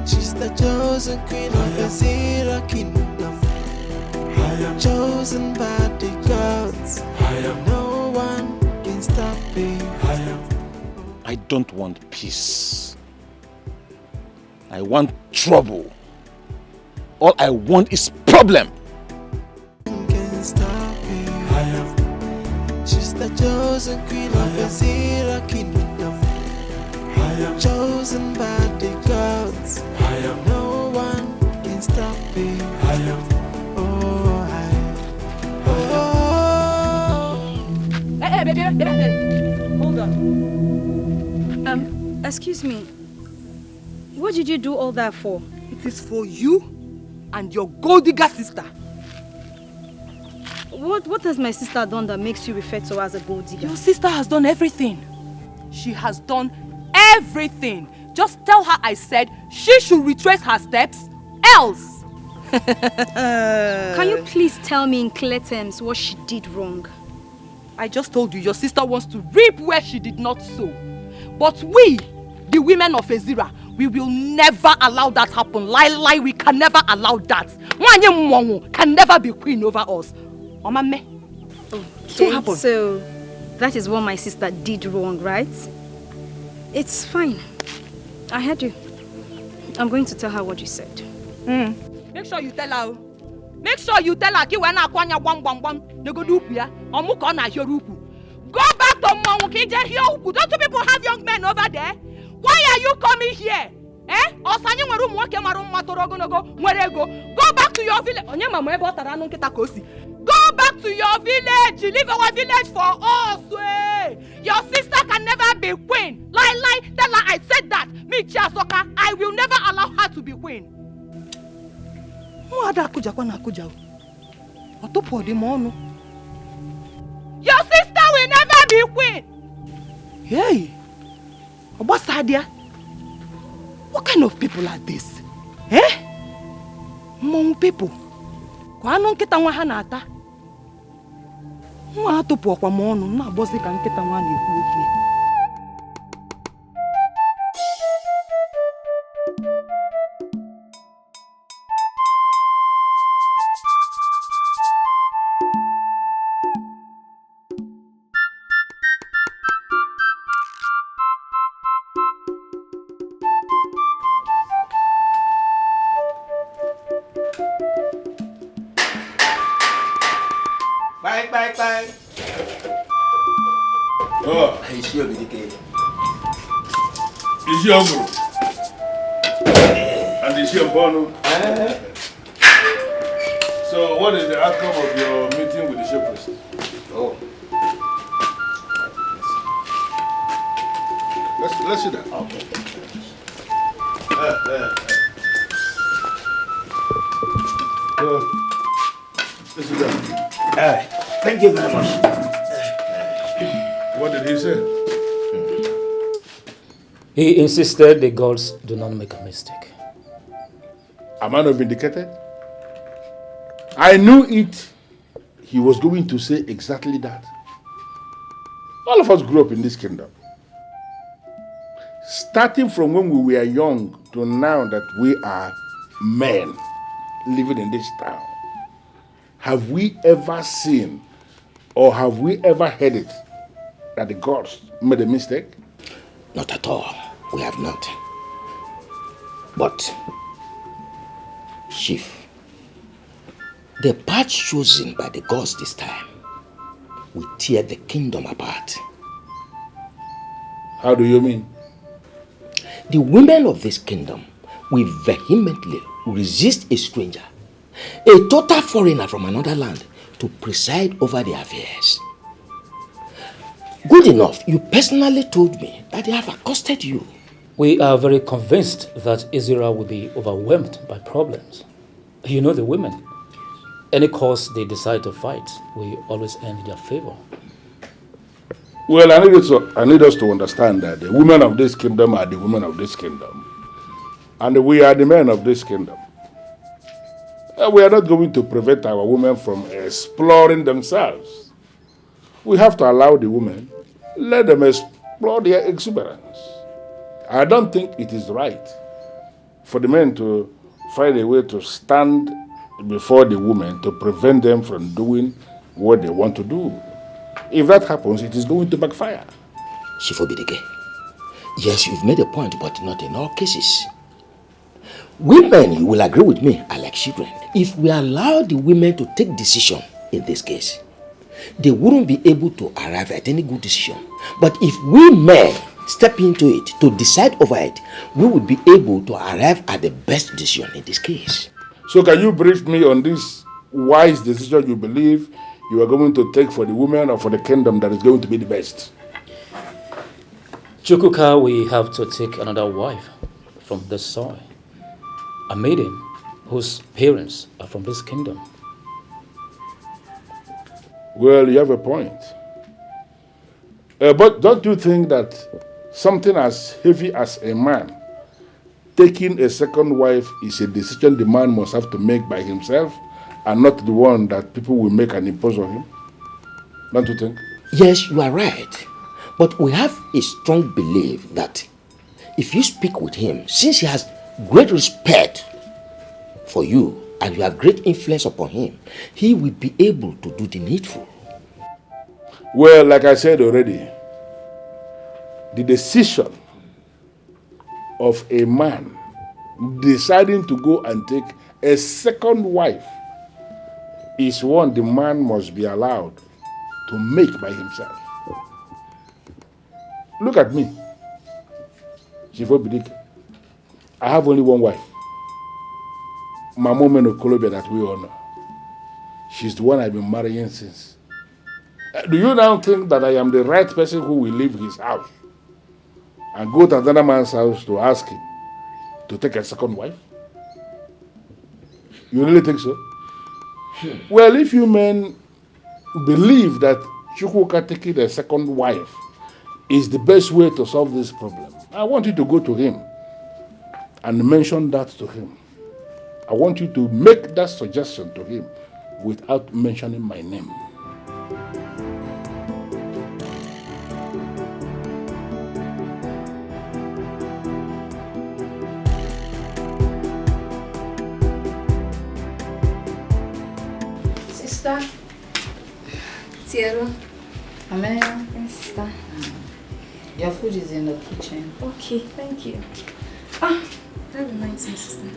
She's the chosen queen of Ezira kingdom. Chosen by the gods. No one can stop her. I don't want peace. I want trouble. All I want is problem. Can stop her. She's the chosen queen of Ezira kingdom. Chosen by the gods. No one can stop her. Hey, baby. Hold on. Excuse me. What did you do all that for? It is for you and your gold digger sister. What has my sister done that makes you refer to her as a gold digger? Your sister has done everything. She has done everything. Just tell her I said she should retrace her steps, else. Can you please tell me in clear terms what she did wrong? I just told you your sister wants to reap where she did not sow. But we, the women of Ezira, we will never allow that happen. Lie, we can never allow that. Mwanye can never be queen over us. Okay, so that is what my sister did wrong, right? It's fine. I heard you. I'm going to tell her what you said. Make sure you tell her. Make sure you tell her ki when akwanya gwam negodu upu ya omuko na hioruku. Go back to Mwangu ki je hioruku. Don't you people have young men over there? Why are you coming here? Osanyi nweru mwoke maru matorogo nogo mwerego. Go back to your village. Onye mama ebe otara anu nkita kosi. Go back to your village. Leave our village for us. Your sister can never be queen. Lie. Tell her I said that. Me Chiasoka, I will never allow her to be queen. Your sister will never be queen. Hey, what's Sadia? What kind of people are this? Mong people. Kwano nkita nwa ha na-ata. Nwa atopu okwa m ọnụ na agbozi ka nkita nwa na-ekwu okwu. Bye. Oh, I see you, BDK. Is your uncle? And is your bono? So, what is the outcome of your meeting with the shepherd? Oh. Let's sit down. Okay. Let's sit down. Thank you very much. What did he say? He insisted the gods do not make a mistake. Am I not vindicated? I knew it. He was going to say exactly that. All of us grew up in this kingdom. Starting from when we were young to now that we are men living in this town, have we ever seen or have we ever heard it that the gods made a mistake? Not at all. We have not. But, Chief, the path chosen by the gods this time will tear the kingdom apart. How do you mean? The women of this kingdom will vehemently resist a stranger, a total foreigner from another land, to preside over their affairs. Good enough. You personally told me that they have accosted you. We are very convinced that Israel will be overwhelmed by problems. You know the women. Any cause they decide to fight, we always end in their favor. Well, I need us to understand that the women of this kingdom are the women of this kingdom. And we are the men of this kingdom. We are not going to prevent our women from exploring themselves. We have to allow the women, let them explore their exuberance. I don't think it is right for the men to find a way to stand before the women to prevent them from doing what they want to do. If that happens, it is going to backfire. Shifobidike, yes, you've made a point, but not in all cases. Women, you will agree with me, are like children. If we allow the women to take decision in this case, they wouldn't be able to arrive at any good decision. But if we men step into it to decide over it, we would be able to arrive at the best decision in this case. So can you brief me on this wise decision you believe you are going to take for the women or for the kingdom that is going to be the best? Chukwuka, we have to take another wife from this soil. A maiden whose parents are from this kingdom. Well, you have a point. But don't you think that something as heavy as a man taking a second wife is a decision the man must have to make by himself and not the one that people will make and impose on him? Don't you think? Yes, you are right. But we have a strong belief that if you speak with him, since he has great respect for you and you have great influence upon him, he will be able to do the needful. Well, like I said already, the decision of a man deciding to go and take a second wife is one the man must be allowed to make by himself. Look at me. I have only one wife. My woman of Colombia that we honor. She's the one I've been marrying since. Do you now think that I am the right person who will leave his house and go to another man's house to ask him to take a second wife? You really think so? Well, if you men believe that Chukwuka taking a second wife is the best way to solve this problem, I want you to go to him and mention that to him. I want you to make that suggestion to him without mentioning my name. Sister. Tiero. Amelia. Yes, sister. Your food is in the kitchen. Okay, thank you. That reminds me, sister.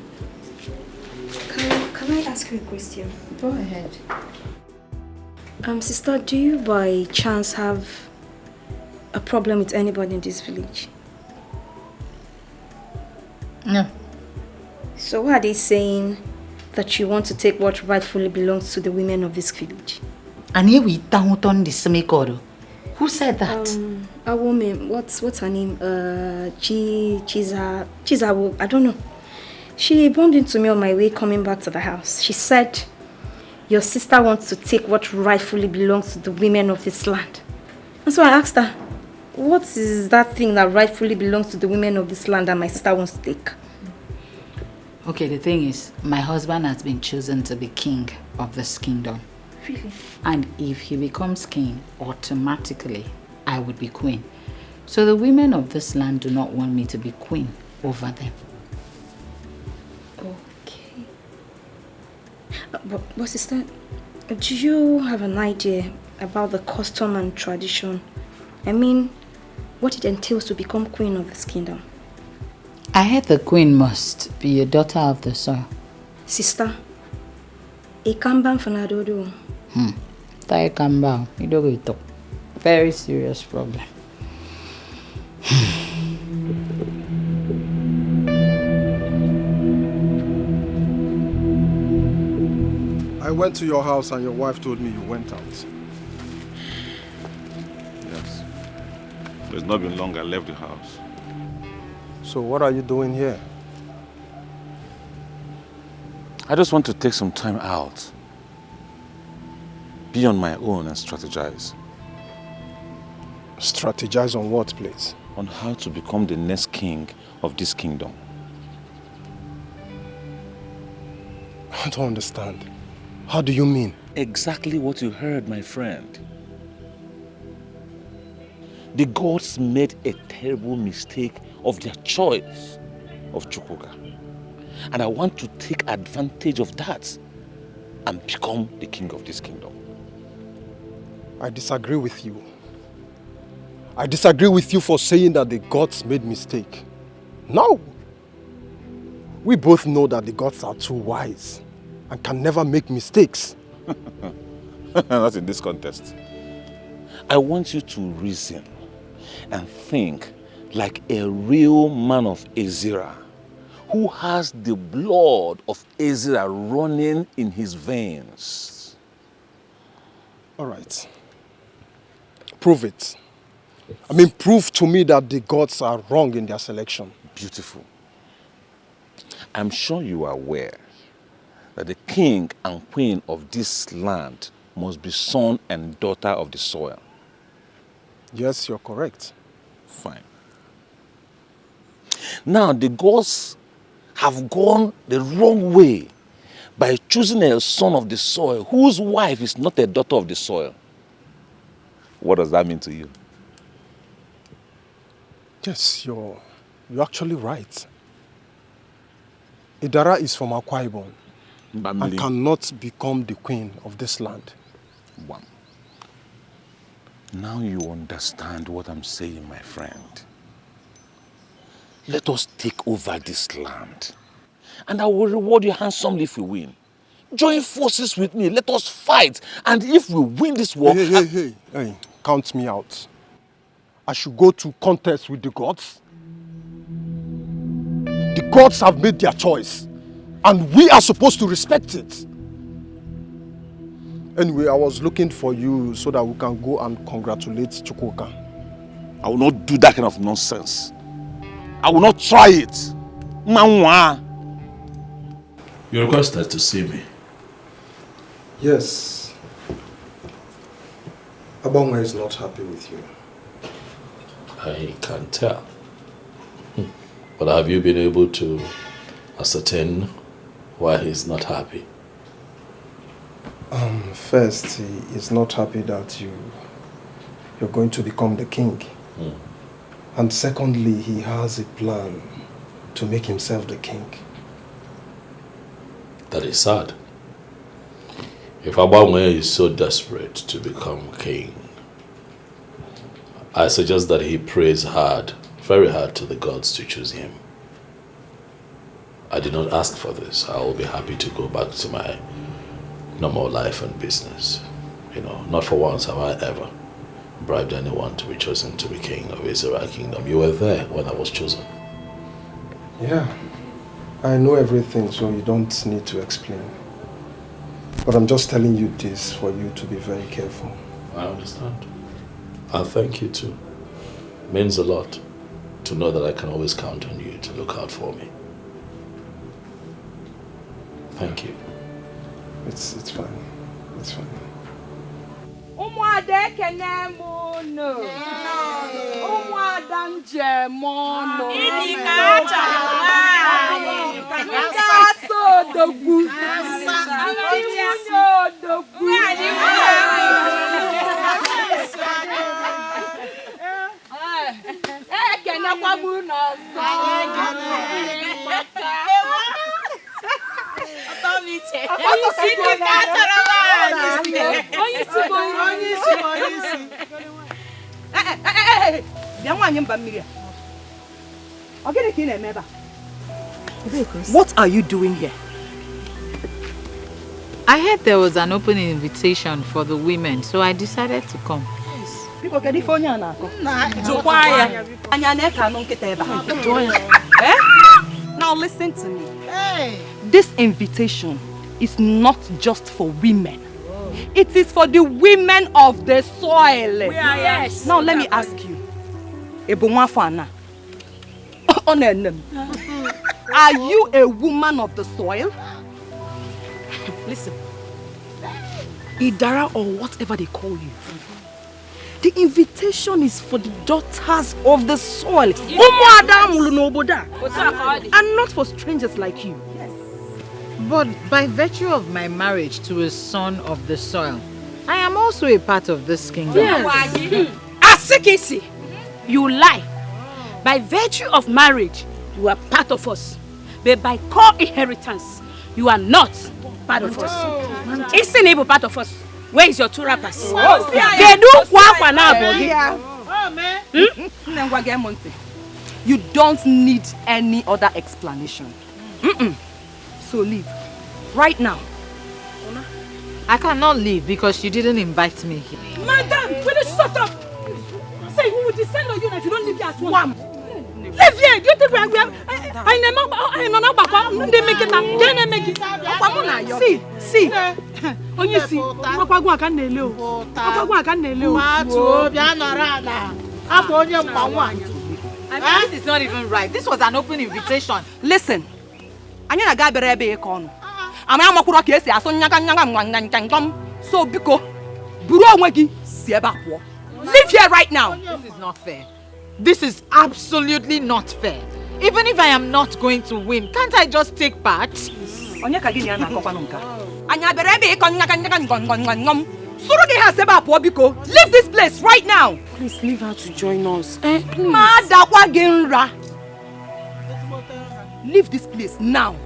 Can I ask you a question? Go ahead. Sister, do you by chance have a problem with anybody in this village? No. So why are they saying that you want to take what rightfully belongs to the women of this village? And here we down on the semicoro. Who said that? A woman. What's her name? Chiza. I don't know. She bumped into me on my way coming back to the house. She said, your sister wants to take what rightfully belongs to the women of this land. And so I asked her, what is that thing that rightfully belongs to the women of this land that my sister wants to take? Okay, the thing is, my husband has been chosen to be king of this kingdom. Really? And if he becomes king, automatically, I would be queen. So the women of this land do not want me to be queen over them. Okay. But sister, do you have an idea about the custom and tradition? I mean, what it entails to become queen of this kingdom? I heard the queen must be a daughter of the soil. Sister, a kamban fanadodo. Tai kamba, you don't go talk. Very serious problem. I went to your house and your wife told me you went out. Yes. It's not been long I left the house. So what are you doing here? I just want to take some time out. Be on my own and strategize. Strategize on what, please? On how to become the next king of this kingdom. I don't understand. How do you mean? Exactly what you heard, my friend. The gods made a terrible mistake of their choice of Chukwuka. And I want to take advantage of that and become the king of this kingdom. I disagree with you. I disagree with you for saying that the gods made mistake. No! We both know that the gods are too wise and can never make mistakes. Not in this context. I want you to reason and think like a real man of Ezra who has the blood of Ezra running in his veins. All right. Prove it. I mean, prove to me that the gods are wrong in their selection. Beautiful. I'm sure you are aware that the king and queen of this land must be son and daughter of the soil. Yes, you're correct. Fine. Now, the gods have gone the wrong way by choosing a son of the soil whose wife is not a daughter of the soil. What does that mean to you? Yes, you're actually right. Idara is from Akwa Ibom and cannot become the queen of this land. One. Now you understand what I'm saying, my friend. Let us take over this land. And I will reward you handsomely if we win. Join forces with me. Let us fight. And if we win this war... Hey, count me out. I should go to contest with the gods. The gods have made their choice. And we are supposed to respect it. Anyway, I was looking for you so that we can go and congratulate Chukwuka. I will not do that kind of nonsense. I will not try it. Manwa. You requested to see me. Yes. Abonga is not happy with you. I can tell. But have you been able to ascertain why he's not happy? First, he is not happy that you're going to become the king. And secondly, he has a plan to make himself the king. That is sad. If Abamwe is so desperate to become king, I suggest that he prays hard, very hard to the gods to choose him. I did not ask for this. I will be happy to go back to my normal life and business. You know, not for once have I ever bribed anyone to be chosen to be king of Israel kingdom. You were there when I was chosen. Yeah, I know everything, so you don't need to explain. But I'm just telling you this for you to be very careful. I understand. And thank you too. It means a lot to know that I can always count on you to look out for me. Thank you. It's fine. It's fine. Umuada kenemono. Umuada njemono. Idikacha. Kaso dogu. Imunyo dogu. Kena kwa muno. What are you doing here? I heard there was an open invitation for the women, so I decided to come. Now listen to me. This invitation is not just for women. It is for the women of the soil. Yes. Now let me ask you. Are you a woman of the soil? Listen, Idara or whatever they call you, the invitation is for the daughters of the soil. And not for strangers like you. Yes. But by virtue of my marriage to a son of the soil, I am also a part of this kingdom. Yes. Asekisi, you lie. By virtue of marriage, you are part of us. But by core inheritance, you are not part of us. Isn't able part of us. Where is your two rappers? They do kwa now, You don't need any other explanation. So leave. Right now. I cannot leave because you didn't invite me here. Madam, will you shut up? Say, we will descend on you if you don't leave here at once. Leave here. You think we are... See. When you see, this is not even right. This was an open invitation. Listen. So, Biko, leave here right now. This is not fair. This is absolutely not fair. Even if I am not going to win, can't I just take part? Leave this place right now. Please leave her to join us. Please. Leave this place now.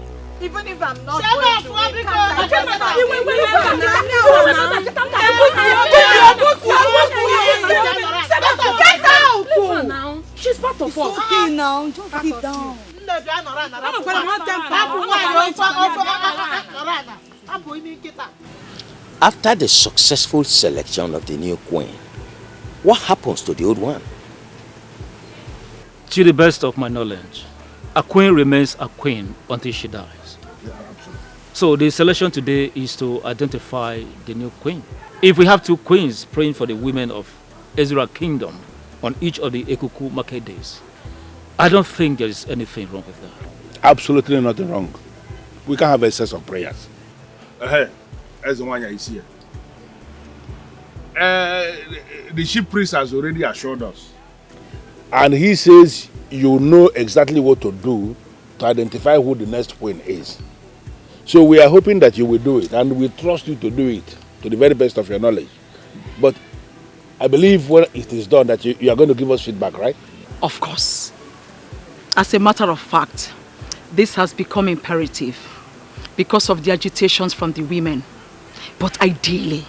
Even if I'm not Get out! She's part of us. Okay now, just sit down. After the successful selection of the new queen, what happens to the old one? To the best of my knowledge, a queen remains a queen until she dies. So the selection today is to identify the new queen. If we have two queens praying for the women of Ezra Kingdom on each of the Ekuku market days, I don't think there is anything wrong with that. Absolutely nothing wrong. We can have a set of prayers. Hey, as the one is here. The chief priest has already assured us. And he says you know exactly what to do to identify who the next queen is. So we are hoping that you will do it, and we trust you to do it to the very best of your knowledge. But I believe when it is done that you are going to give us feedback, right? Of course. As a matter of fact, this has become imperative because of the agitations from the women. But ideally,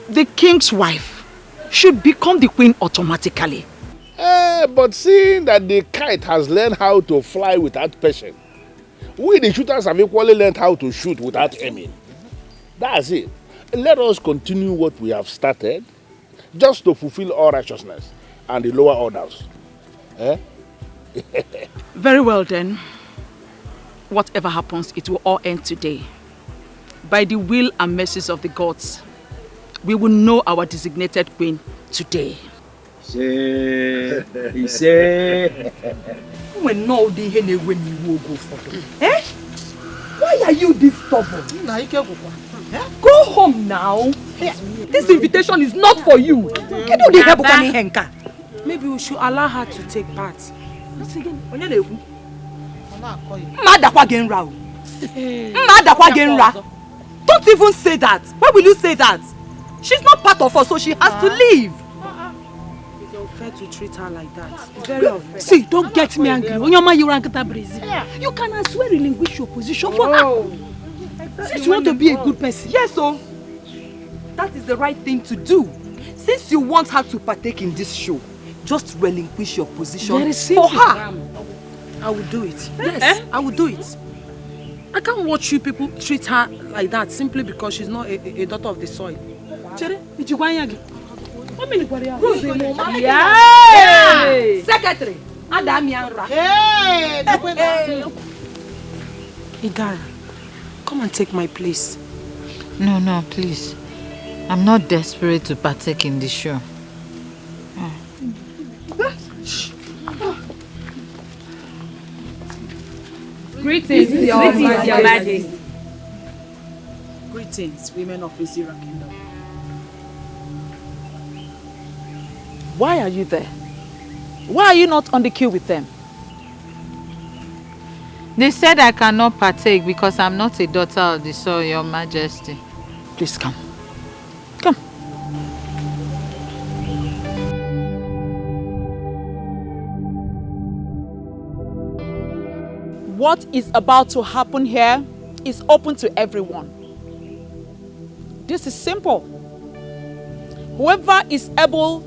the king's wife should become the queen automatically. But seeing that the kite has learned how to fly without passion, we the shooters have equally learned how to shoot without aiming. That's it. Let us continue what we have started, just to fulfill all righteousness and the lower orders. Very well then. Whatever happens, it will all end today. By the will and mercies of the gods, we will know our designated queen today. When no day when you will go for them. Why are you this stubborn? Go home now. This invitation is not for you. Maybe we should allow her to take part. Don't even say that. Why will you say that? She's not part of us, so she has to leave. It's unfair to treat her like that. Very unfair. See, don't get me angry. You can as well relinquish your position for her. Since you want to be a good person. Yes, so that is the right thing to do. Since you want her to partake in this show, just relinquish your position for her. I will do it. Yes, I will do it. I can't watch you people treat her like that simply because she's not a daughter of the soil. Yeah. Secretary, Idara, come and take my place. No, please. I'm not desperate to partake in the show. Greetings, Your Majesty. Greetings, women of Izira Kingdom. Why are you there? Why are you not on the queue with them? They said I cannot partake because I'm not a daughter of the soil, Your Majesty. Please come. Come. What is about to happen here is open to everyone. This is simple. Whoever is able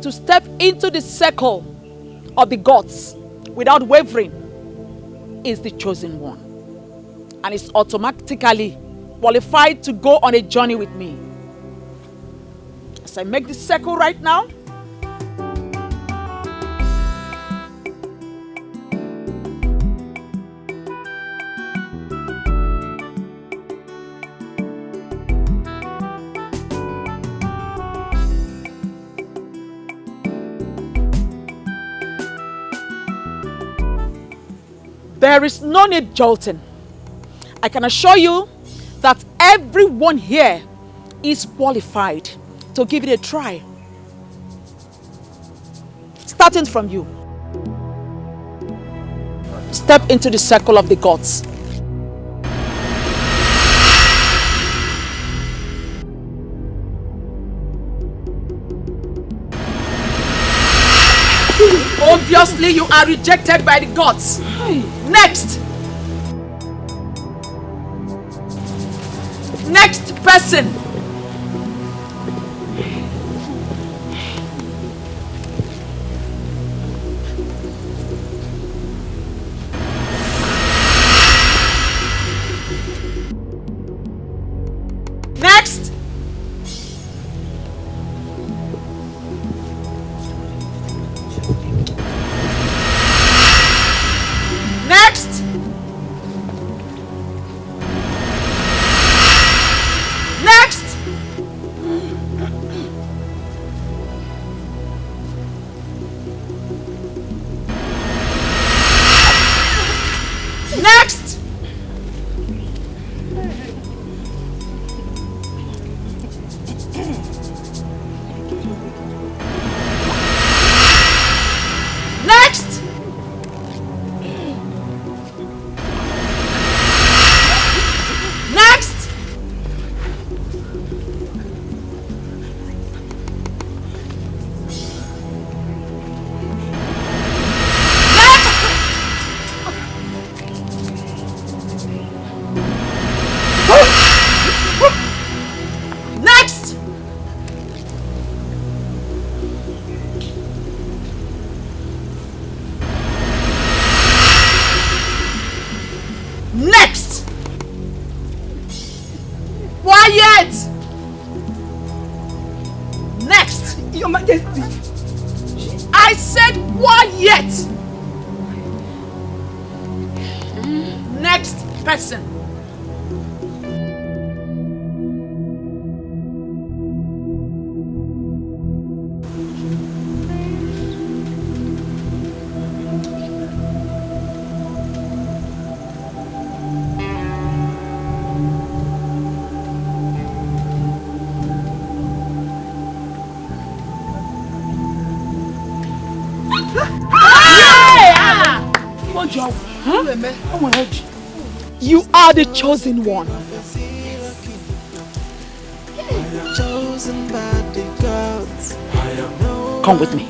to step into the circle of the gods without wavering is the chosen one, and is automatically qualified to go on a journey with me. As I make this circle right now, there is no need jolting. I can assure you that everyone here is qualified to give it a try. Starting from you. Step into the circle of the gods. Obviously, you are rejected by the gods. Next! Next person! Next! Next! Next! Next! Next! Next! Next! Next! Quiet! Next! Your Majesty! I said quiet! Next person! You are the chosen one. Chosen by the gods. Come with me.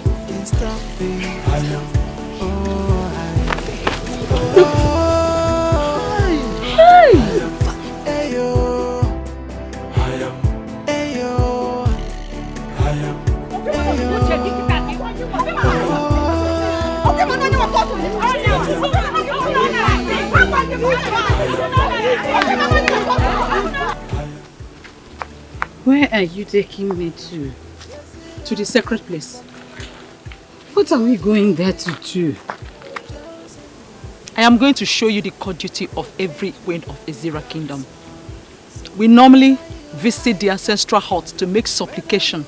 Where are you taking me to? To the sacred place. What are we going there to do? I am going to show you the core duty of every queen of Izira Kingdom. We normally visit the ancestral hut to make supplication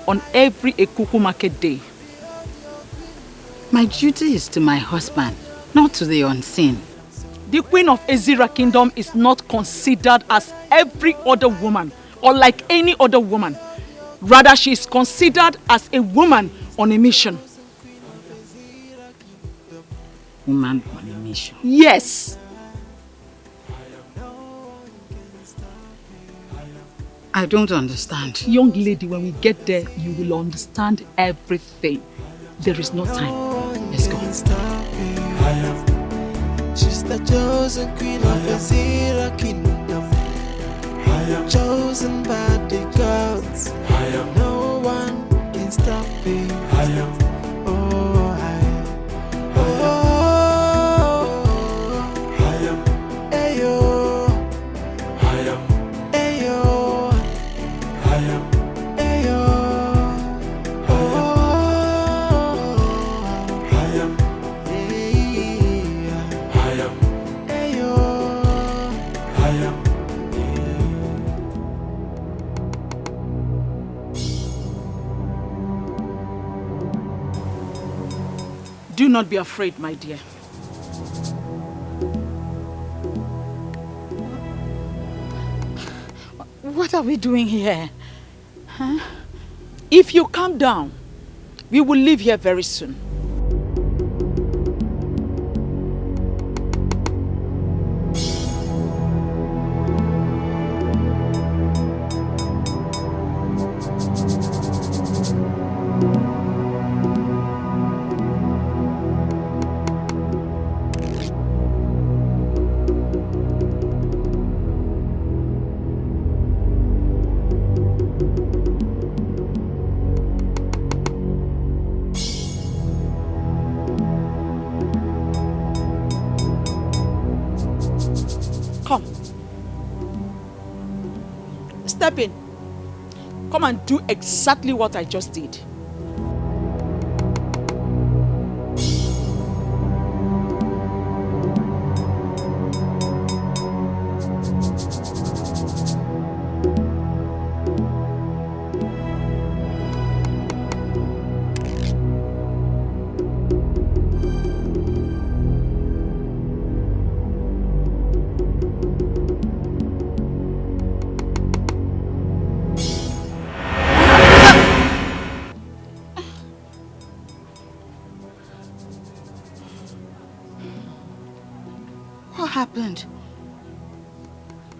on every Ekuku market day. My duty is to my husband, not to the unseen. The queen of Ezira kingdom is not considered as every other woman or like any other woman. Rather, she is considered as a woman on a mission. Woman on a mission? Yes. I don't understand. Young lady, when we get there, you will understand everything. There is no time. Let's go. She's the chosen queen of Ezira kingdom. Chosen by the gods. No one can stop me. Do not be afraid, my dear. What are we doing here? Huh? If you calm down, we will leave here very soon. Step in. Come and do exactly what I just did. What happened?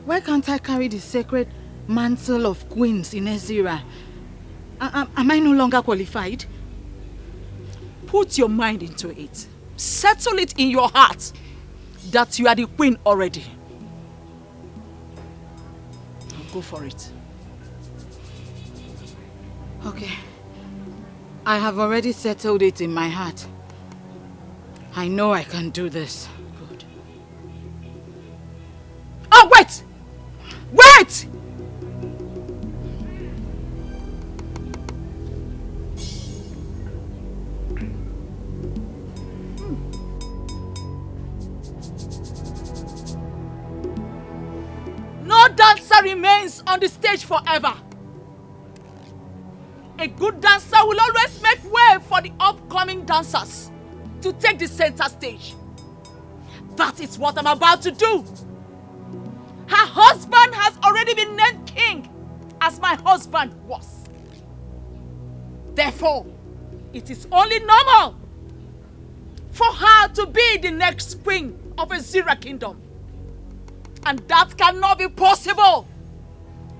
Why can't I carry the sacred mantle of queens in Ezira? Am I no longer qualified? Put your mind into it. Settle it in your heart that you are the queen already. Now go for it. Okay. I have already settled it in my heart. I know I can do this. Good. Oh, wait! Wait! No dancer remains on the stage forever. A good dancer will always make way for the upcoming dancers to take the center stage. That is what I'm about to do. Her husband has already been named king, as my husband was. Therefore, it is only normal for her to be the next queen of Ezira kingdom. And that cannot be possible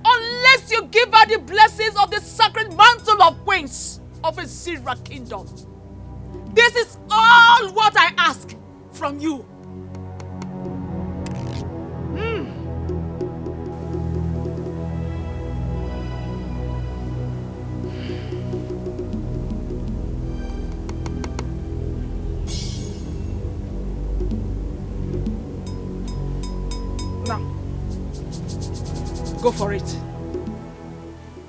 unless you give her the blessings of the sacred mantle of queens of Ezira kingdom. This is all what I ask from you. Now, go for it.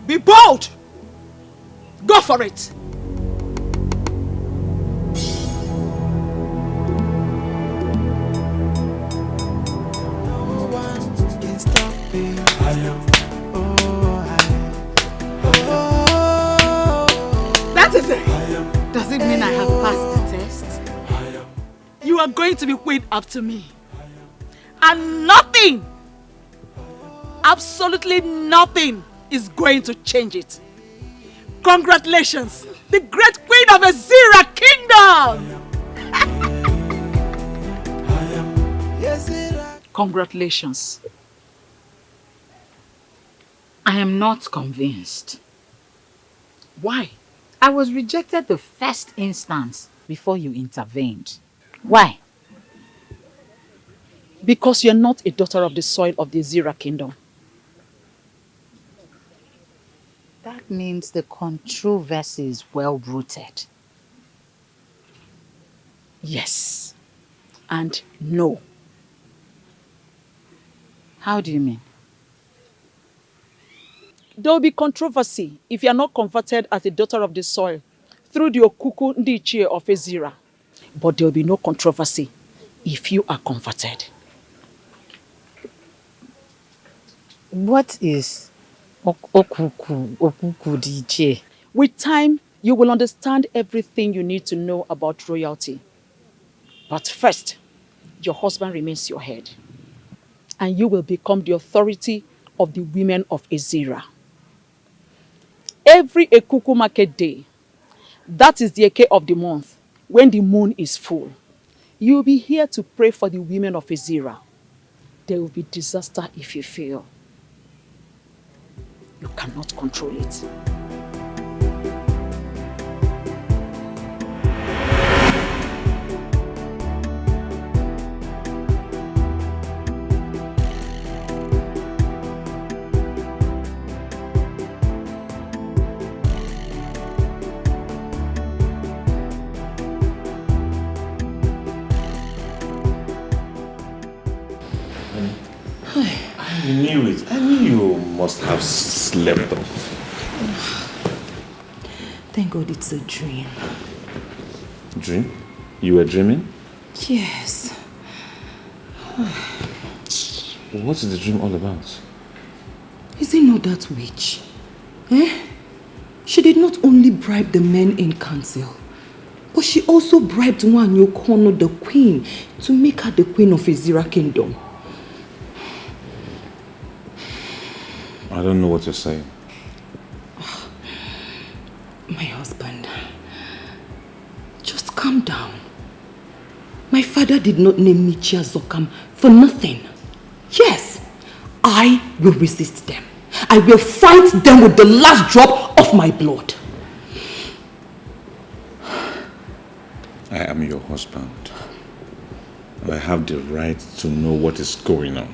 Be bold. Go for it. That is it. Does it mean I have passed the test? You are going to be queen after me. And nothing, absolutely nothing is going to change it. Congratulations, the great queen of Azira Kingdom! Congratulations. I am not convinced. Why? I was rejected the first instance before you intervened. Why? Because you're not a daughter of the soil of the Azira Kingdom. That means the controversy is well rooted. Yes. And no. How do you mean? There will be controversy if you are not converted as a daughter of the soil through the Okuku Ndichie of Azira. But there will be no controversy if you are converted. What is Okuku Ndichie? With time, you will understand everything you need to know about royalty. But first, your husband remains your head. And you will become the authority of the women of Azira. Every Ekuku market day, that is the Eke of the month, when the moon is full, you will be here to pray for the women of Azira. There will be disaster if you fail. You cannot control it. I knew it. I knew you must have slept off. Thank God it's a dream. Dream? You were dreaming? Yes. What is the dream all about? Is it not that witch? Eh? She did not only bribe the men in council, but she also bribed Nwanyokono, the queen, to make her the queen of Azira Kingdom. I don't know what you're saying. My husband, just calm down. My father did not name me Chiazokam for nothing. Yes, I will resist them. I will fight them with the last drop of my blood. I am your husband. I have the right to know what is going on.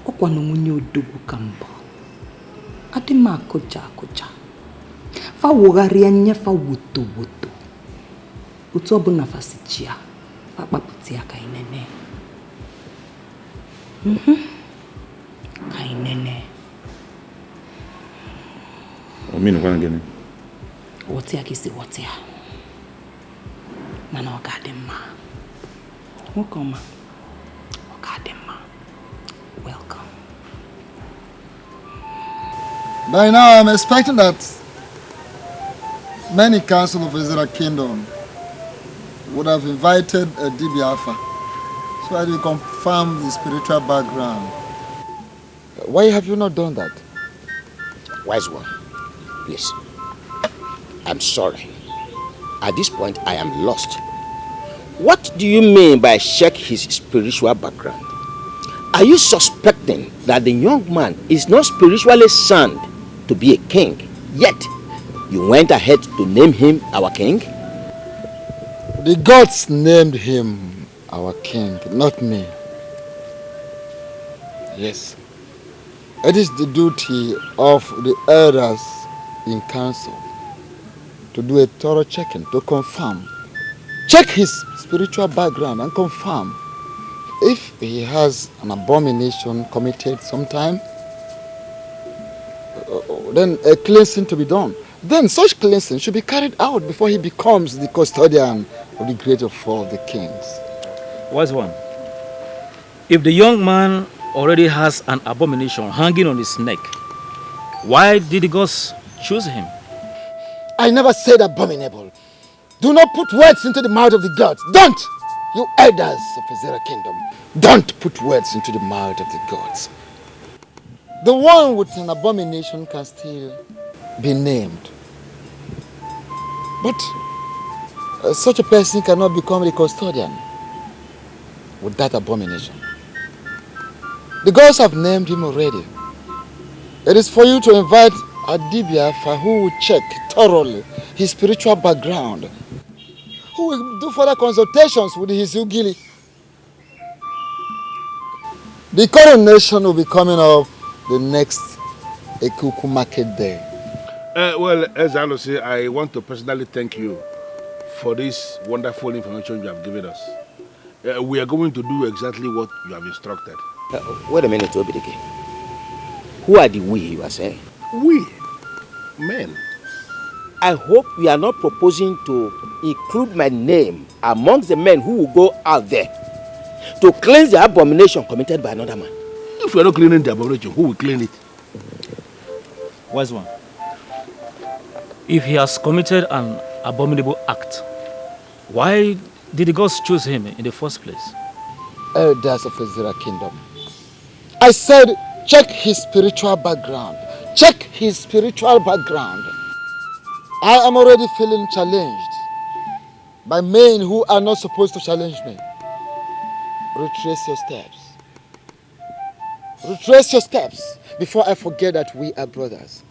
Okwanomunye odogu kambo. Adima koja. Fa wogaria nya fa woto. Utu obuna fasichia. Fa paputia kainene. Kainene. Omino kwa ngene. Wotia kisi wotia. Mana ogadema. Welcome. Ogadema. Welcome. By now, I'm expecting that many council of Azira Kingdom would have invited a DB Alpha so that you confirm the spiritual background. Why have you not done that? Wise one, please. I'm sorry. At this point, I am lost. What do you mean by check his spiritual background? Are you suspecting that the young man is not spiritually sound to be a king, yet you went ahead to name him our king? The gods named him our king, not me. Yes. It is the duty of the elders in council to do a thorough checking, to confirm. Check his spiritual background and confirm if he has an abomination committed sometime. Then a cleansing to be done. Then such cleansing should be carried out before he becomes the custodian of the great of all the kings. Wise one. If the young man already has an abomination hanging on his neck, why did the gods choose him? I never said abominable. Do not put words into the mouth of the gods. Don't! You elders of Azera Kingdom, don't put words into the mouth of the gods. The one with an abomination can still be named. But such a person cannot become the custodian with that abomination. The gods have named him already. It is for you to invite Adibiafa, who will check thoroughly his spiritual background, who will do further consultations with his Ugili. The coronation will be coming up the next Ekuku market day. Well, as I say, I want to personally thank you for this wonderful information you have given us. We are going to do exactly what you have instructed. Wait a minute, Obidike. Who are the we you are saying? We? Men. I hope you are not proposing to include my name amongst the men who will go out there to cleanse the abomination committed by another man. If we are not cleaning the abomination, who will clean it? Wise one. If he has committed an abominable act, why did the gods choose him in the first place? Elders of Azera Kingdom, I said check his spiritual background. Check his spiritual background. I am already feeling challenged by men who are not supposed to challenge me. Retrace your steps. Retrace your steps before I forget that we are brothers.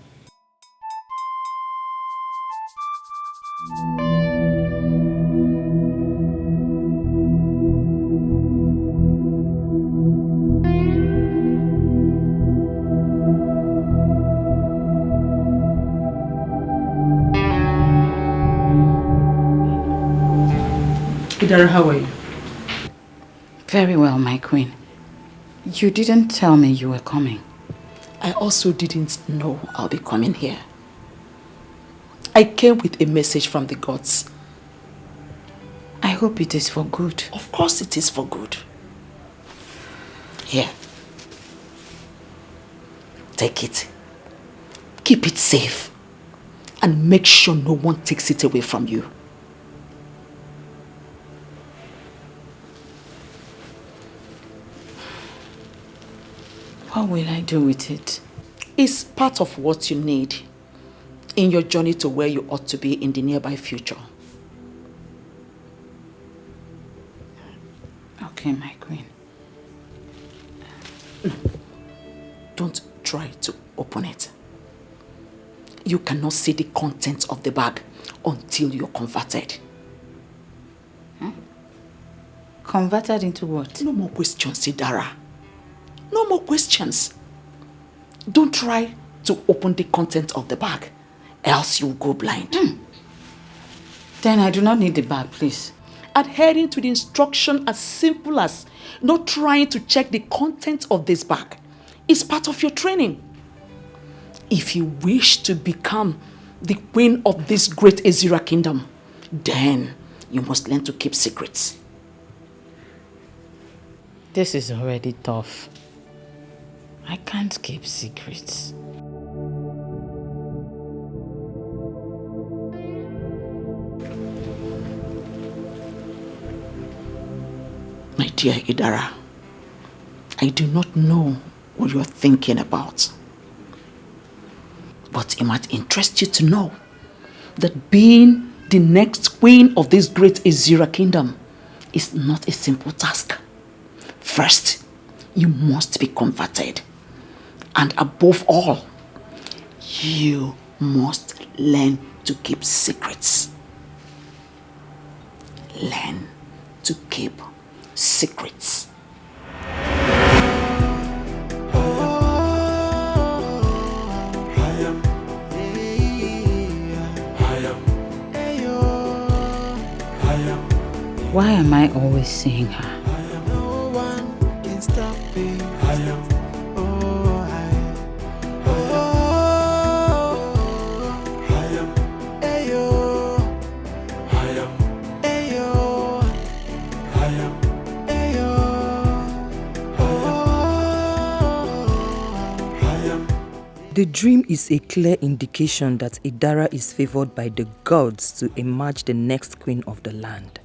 Idara, how are you? Very well, my queen. You didn't tell me you were coming. I also didn't know I'll be coming here. I came with a message from the gods. I hope it is for good. Of course it is for good. Here. Take it. Keep it safe. And make sure no one takes it away from you. What will I do with it? It's part of what you need in your journey to where you ought to be in the nearby future. Okay, my queen. Don't try to open it. You cannot see the contents of the bag until you're converted. Huh? Converted into what? No more questions, Idara. No more questions. Don't try to open the content of the bag, else you'll go blind. Then I do not need the bag, please. Adhering to the instruction as simple as not trying to check the content of this bag is part of your training. If you wish to become the queen of this great Azera kingdom, then you must learn to keep secrets. This is already tough. I can't keep secrets. My dear Idara, I do not know what you're thinking about. But it might interest you to know that being the next queen of this great Azera kingdom is not a simple task. First, you must be converted. And above all, you must learn to keep secrets. Learn to keep secrets. Why am I always seeing her? No one can stop me. The dream is a clear indication that Idara is favored by the gods to emerge the next queen of the land.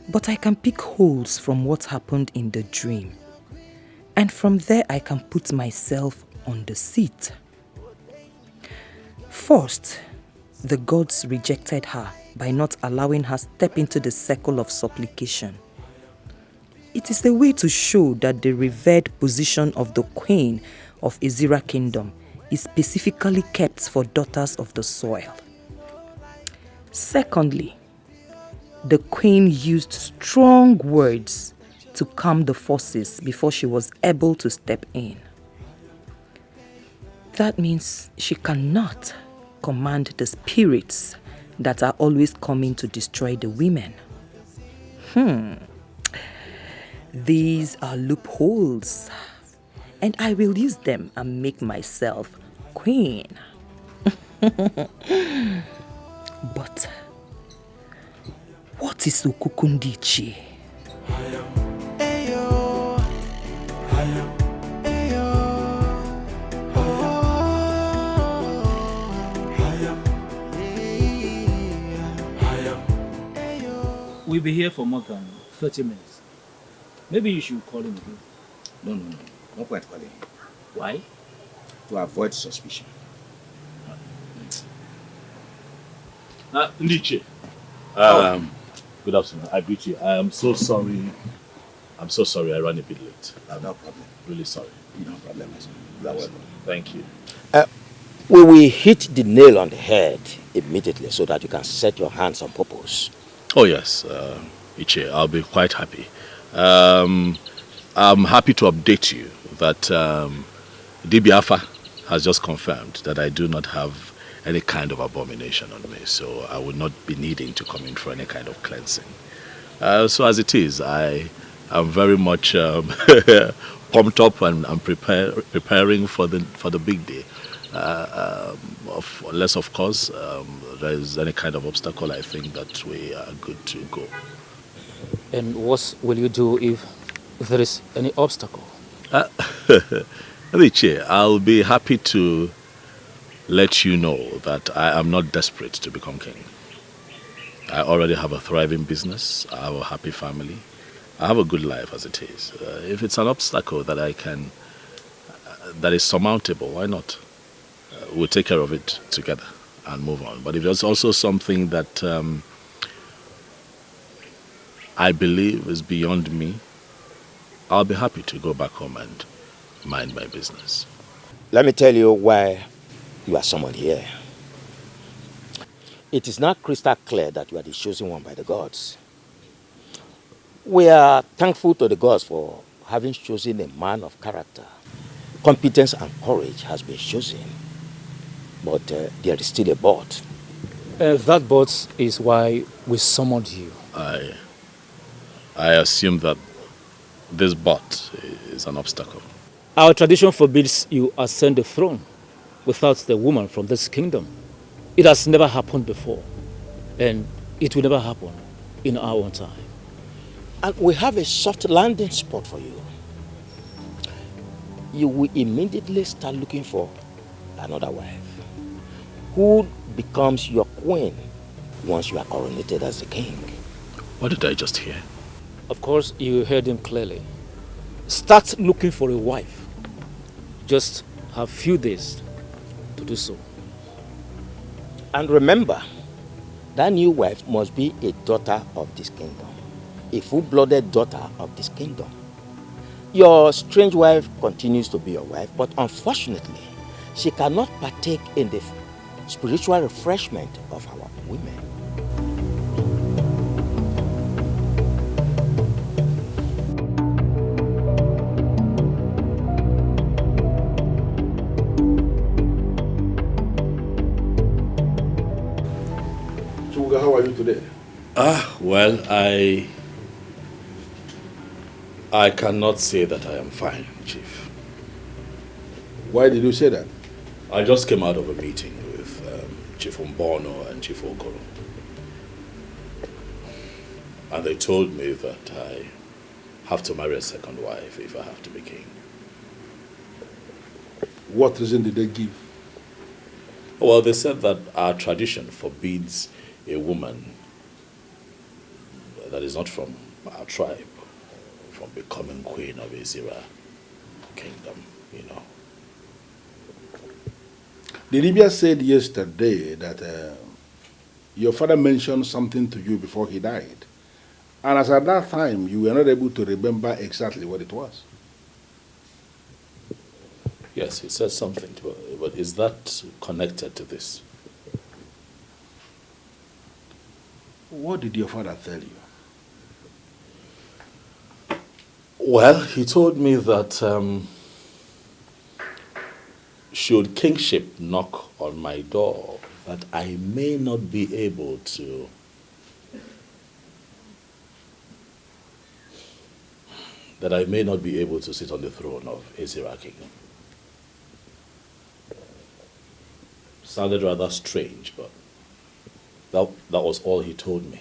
But I can pick holes from what happened in the dream. And from there I can put myself on the seat. First, the gods rejected her by not allowing her step into the circle of supplication. It is a way to show that the revered position of the queen of Ezira Kingdom is specifically kept for daughters of the soil. Secondly, the queen used strong words to calm the forces before she was able to step in. That means she cannot command the spirits that are always coming to destroy the women. These are loopholes, and I will use them and make myself queen. But what is Ukukundichi? We'll be here for more than 30 minutes. Maybe you should call him again. No. Not quite calling him. Why? To avoid suspicion. Ndiche. Good afternoon. I greet you. I am so sorry. I'm so sorry I ran a bit late. No problem. Really sorry. No problem. You are welcome. Thank you. We will hit the nail on the head immediately so that you can set your hands on purpose. Oh yes, Iche, I'll be quite happy. I'm happy to update you that DBAFA has just confirmed that I do not have any kind of abomination on me, so I will not be needing to come in for any kind of cleansing. So as it is, I am very much pumped up and I'm preparing for the big day. Unless, of course, there is any kind of obstacle, I think that we are good to go. And what will you do if there is any obstacle? I'll be happy to let you know that I am not desperate to become king. I already have a thriving business. I have a happy family. I have a good life as it is. If it's an obstacle that that is surmountable, why not? We'll take care of it together and move on. But if there's also something that I believe is beyond me, I'll be happy to go back home and mind my business. Let me tell you why you are summoned here. It is not crystal clear that you are the chosen one by the gods. We are thankful to the gods for having chosen a man of character. Competence and courage has been chosen. But there is still a but. That but is why we summoned you. I assume that this but is an obstacle. Our tradition forbids you ascend the throne without the woman from this kingdom. It has never happened before, and it will never happen in our own time. And we have a soft landing spot for you. You will immediately start looking for another wife, who becomes your queen once you are coronated as the king. What did I just hear? Of course, you heard him clearly. Start looking for a wife. Just have few days to do so. And remember, that new wife must be a daughter of this kingdom, a full-blooded daughter of this kingdom. Your strange wife continues to be your wife, but unfortunately, she cannot partake in the spiritual refreshment of our women. Chuga, how are you today? Well, I cannot say that I am fine, Chief. Why did you say that? I just came out of a meeting with Chief Umbono and Chief Okoro. And they told me that I have to marry a second wife if I have to be king. What reason did they give? Well, they said that our tradition forbids a woman that is not from our tribe from becoming queen of Ezira kingdom, you know. The Libya said yesterday that your father mentioned something to you before he died. And as at that time, you were not able to remember exactly what it was. Yes, he said something to her, but is that connected to this? What did your father tell you? Well, he told me that should kingship knock on my door, that I may not be able to sit on the throne of Ezira kingdom. Sounded rather strange, but that was all he told me.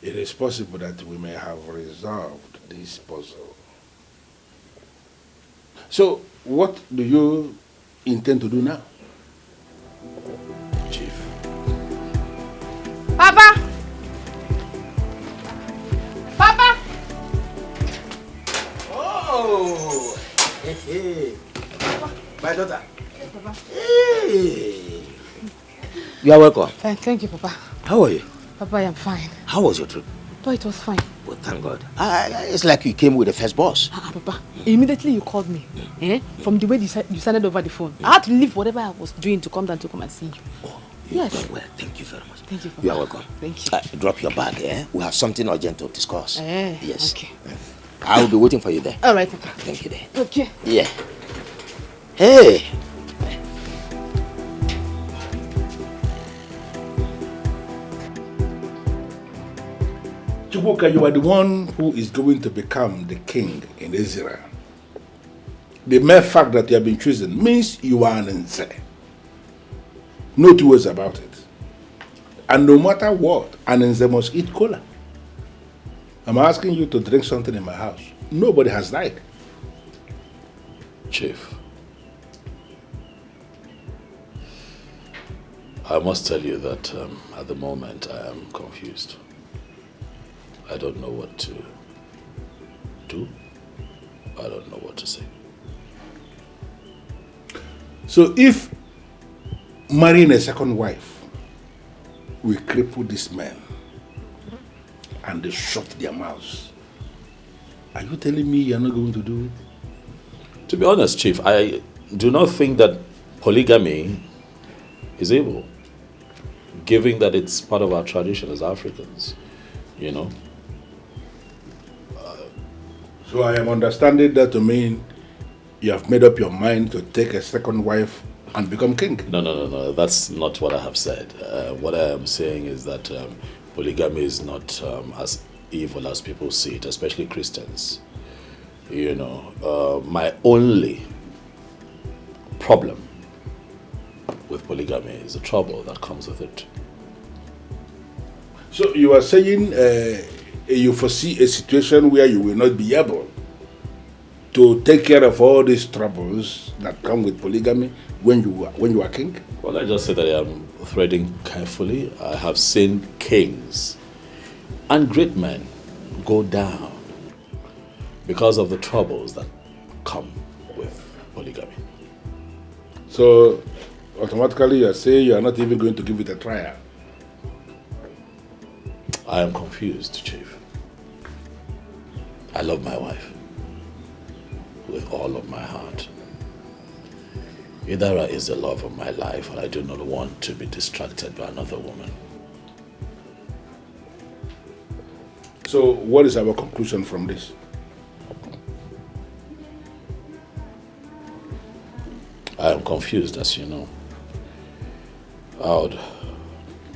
It is possible that we may have resolved this puzzle. So, what do you intend to do now? Chief. Papa! Papa! Oh! Hey. My daughter. Yes, Papa. Hey! You are welcome. Fine, thank you, Papa. How are you? Papa, I am fine. How was your trip? Oh, it was fine. Well, thank God. It's like you came with the first boss. Papa, immediately you called me. From the way you sounded over the phone. I had to leave whatever I was doing to come down to come and see you. Oh, yes. Well, thank you very much. Thank you, Papa. You are welcome. Thank you. Drop your bag, eh? We have something urgent to discuss. Yes. Okay. I will be waiting for you there. All right, Papa. Thank you there. Okay. Yeah. Hey! Chukwuka, you are the one who is going to become the king in Israel. The mere fact that you have been chosen means you are an Nze. No two ways about it. And no matter what, an Nze must eat cola. I'm asking you to drink something in my house. Nobody has died. Chief, I must tell you that at the moment I am confused. I don't know what to do. I don't know what to say. So if marrying a second wife will cripple these men and they shut their mouths, are you telling me you're not going to do it? To be honest, Chief, I do not think that polygamy is evil, given that it's part of our tradition as Africans, you know. So I am understanding that to mean you have made up your mind to take a second wife and become king. No. That's not what I have said. What I am saying is that polygamy is not as evil as people see it, especially Christians. You know, my only problem with polygamy is the trouble that comes with it. So you are saying you foresee a situation where you will not be able to take care of all these troubles that come with polygamy when you are king? Well, I just say that I am threading carefully. I have seen kings and great men go down because of the troubles that come with polygamy. So automatically you are saying you are not even going to give it a trial? I am confused, Chief. I love my wife with all of my heart. Idara is the love of my life, and I do not want to be distracted by another woman. So what is our conclusion from this? I am confused, as you know. I would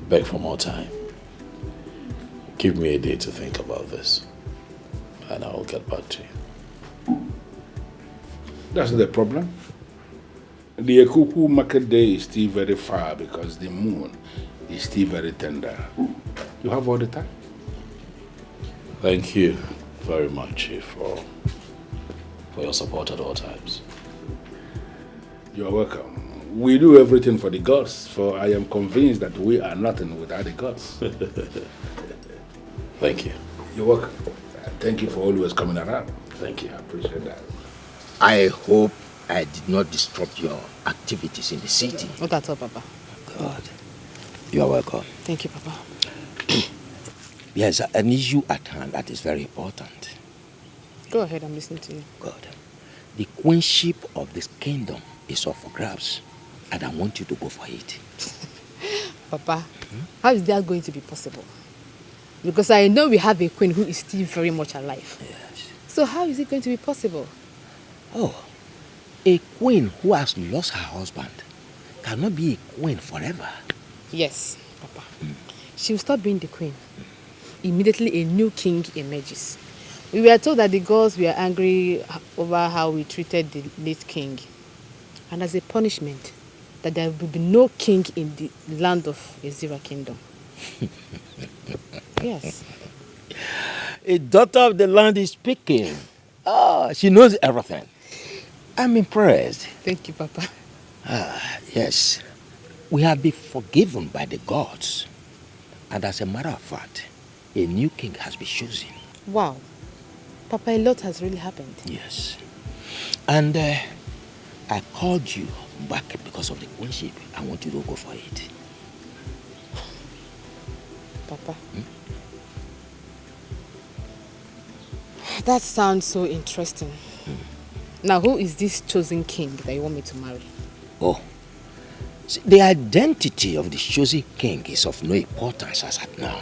beg for more time. Give me a day to think about this, and I will get back to you. That's not the problem. The Ekuku market day is still very far because the moon is still very tender. You have all the time. Thank you very much, Chief, for for your support at all times. You're welcome. We do everything for the gods, for I am convinced that we are nothing without the gods. Thank you. You're welcome. Thank you for always coming around. Thank you. I appreciate that. I hope I did not disrupt your activities in the city. Not at all, Papa. God. You are welcome. Thank you, Papa. Yes, an issue at hand that is very important. Go ahead, I'm listening to you. God. The queenship of this kingdom is up for grabs, and I want you to go for it. Papa, how is that going to be possible? Because I know we have a queen who is still very much alive. Yes. So how is it going to be possible? Oh, a queen who has lost her husband cannot be a queen forever. Yes, Papa. She will stop being the queen. Immediately a new king emerges. We were told that the gods were angry over how we treated the late king. And as a punishment, that there will be no king in the land of Ezira kingdom. Yes. A daughter of the land is speaking. Ah, she knows everything. I'm impressed. Thank you, Papa. Yes. We have been forgiven by the gods. And as a matter of fact, a new king has been chosen. Wow. Papa, a lot has really happened. Yes. And I called you back because of the queenship. I want you to go for it. Papa. That sounds so interesting. Now, who is this chosen king that you want me to marry? Oh. See, the identity of the chosen king is of no importance as at now.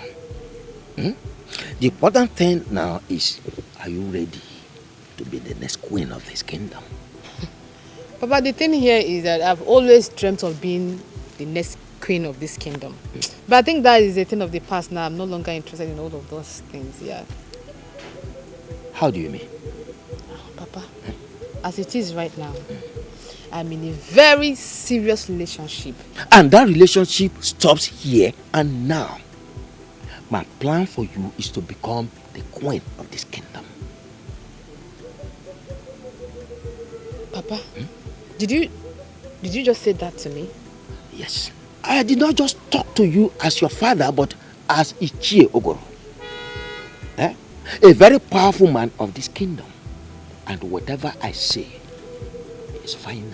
The important thing now is, are you ready to be the next queen of this kingdom? Papa, the thing here is that I've always dreamt of being the next queen of this kingdom. But I think that is a thing of the past now. I'm no longer interested in all of those things, yeah. How do you mean? Papa, as it is right now, I'm in a very serious relationship. And that relationship stops here and now. My plan for you is to become the queen of this kingdom. Papa, did you just say that to me? Yes. I did not just talk to you as your father, but as Ichie Ogoro. A very powerful man of this kingdom. And whatever I say is final.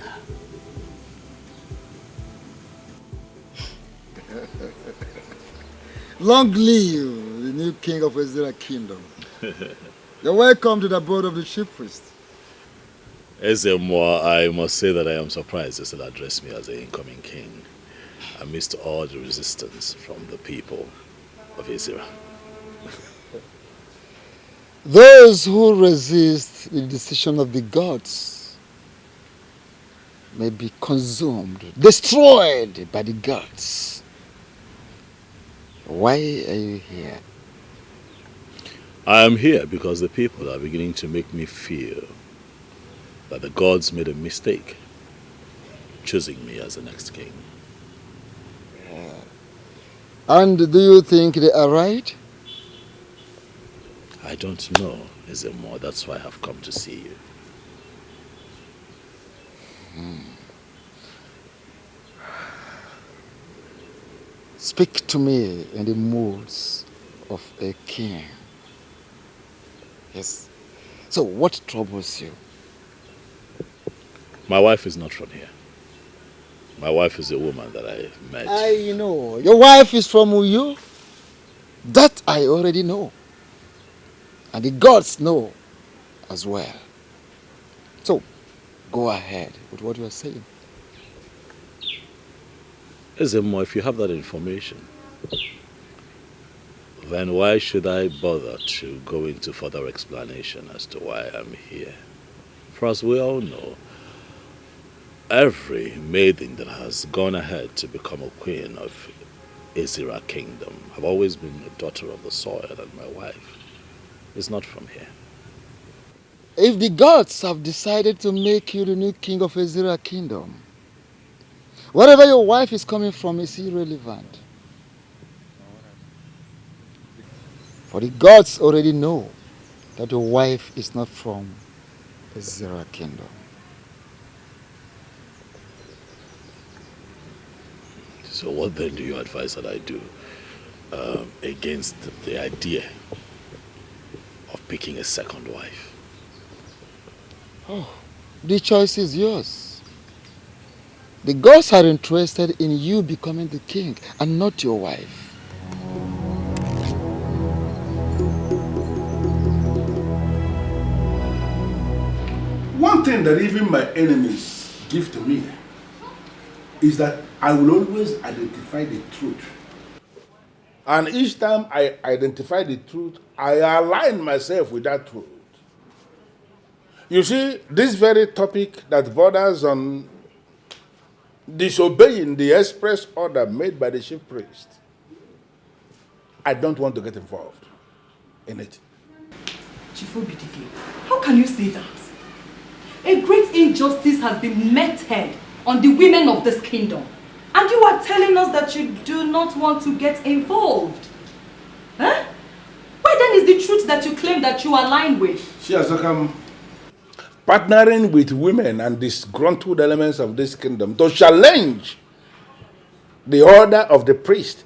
Long live the new king of Ezira kingdom. You're welcome to the board of the chief priest. Ezemo, I must say that I am surprised you still address me as the incoming king amidst all the resistance from the people of Ezira. Those who resist the decision of the gods may be consumed, destroyed by the gods. Why are you here? I am here because the people are beginning to make me feel that the gods made a mistake choosing me as the next king. And do you think they are right? I don't know, Ezemo. That's why I have come to see you. Speak to me in the moods of a king. Yes. So what troubles you? My wife is not from here. My wife is a woman that I met. I know. Your wife is from Uyo? That I already know. And the gods know as well. So, go ahead with what you are saying. Ezemo, if you have that information, then why should I bother to go into further explanation as to why I'm here? For as we all know, every maiden that has gone ahead to become a queen of Ezira kingdom have always been a daughter of the soil, and my wife is not from here. If the gods have decided to make you the new king of Ezira kingdom, wherever your wife is coming from is irrelevant. For the gods already know that your wife is not from Ezra Kingdom. So what then do you advise that I do against the idea of picking a second wife? Oh, the choice is yours. The gods are interested in you becoming the king and not your wife. One thing that even my enemies give to me is that I will always identify the truth. And each time I identify the truth, I align myself with that truth. You see, this very topic that borders on disobeying the express order made by the chief priest, I don't want to get involved in it. Chief Obidike, how can you say that? A great injustice has been meted on the women of this kingdom. And you are telling us that you do not want to get involved. Huh? Where then is the truth that you claim that you align with? She has become partnering with women and disgruntled elements of this kingdom to challenge the order of the priest.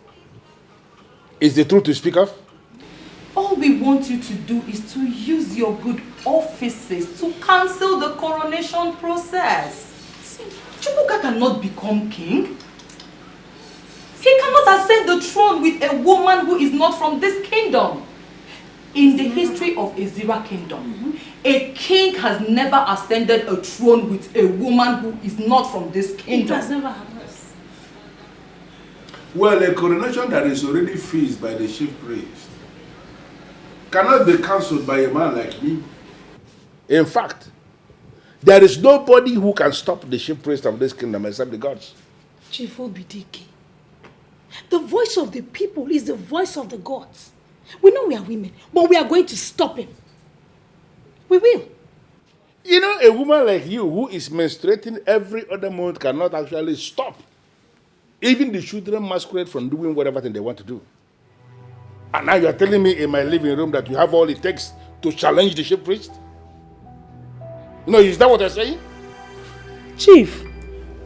Is the truth to speak of? All we want you to do is to use your good offices to cancel the coronation process. See, Chukwuka cannot become king. He cannot ascend the throne with a woman who is not from this kingdom. In the history of Ezira kingdom, a king has never ascended a throne with a woman who is not from this kingdom. It has never happened. Well, a coronation that is already fixed by the chief priest cannot be cancelled by a man like me. In fact, there is nobody who can stop the chief priest of this kingdom except the gods. Chief Obidike, the voice of the people is the voice of the gods. We know we are women, but we are going to stop him. We will. You know, a woman like you who is menstruating every other month cannot actually stop even the children masquerade from doing whatever thing they want to do. And now you are telling me in my living room that you have all it takes to challenge the chief priest? No, is that what you're saying? Chief,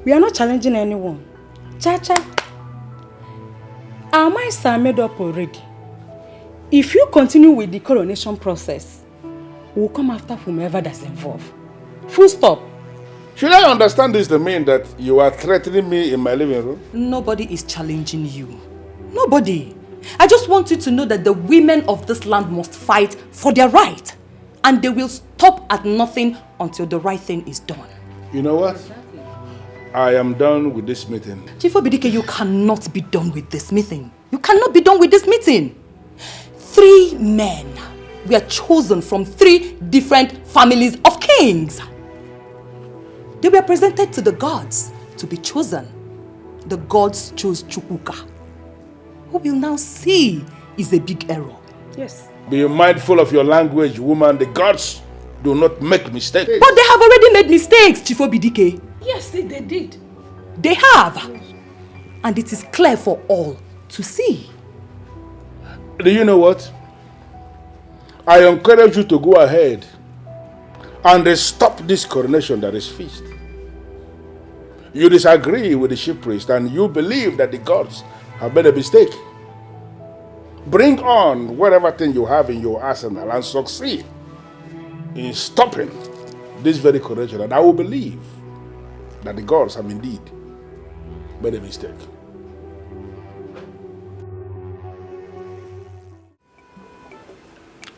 we are not challenging anyone. Cha-cha. Our minds are made up already. If you continue with the coronation process, we'll come after whomever that's involved. Full stop. Should I understand this to mean that you are threatening me in my living room? Nobody is challenging you. Nobody. I just want you to know that the women of this land must fight for their right. And they will stop at nothing until the right thing is done. You know what? I am done with this meeting. Chief Obidike, you cannot be done with this meeting. You cannot be done with this meeting. 3 men were chosen from 3 different families of kings. They were presented to the gods to be chosen. The gods chose Chukwuka, who will now see is a big error. Yes. Be mindful of your language, woman. The gods do not make mistakes. But they have already made mistakes, Chief Obidike. Yes, they did. They have. And it is clear for all to see. Do you know what? I encourage you to go ahead and stop this coronation that is fixed. You disagree with the chief priest and you believe that the gods have made a mistake. Bring on whatever thing you have in your arsenal and succeed in stopping this very coronation, and I will believe that the gods have indeed made a mistake.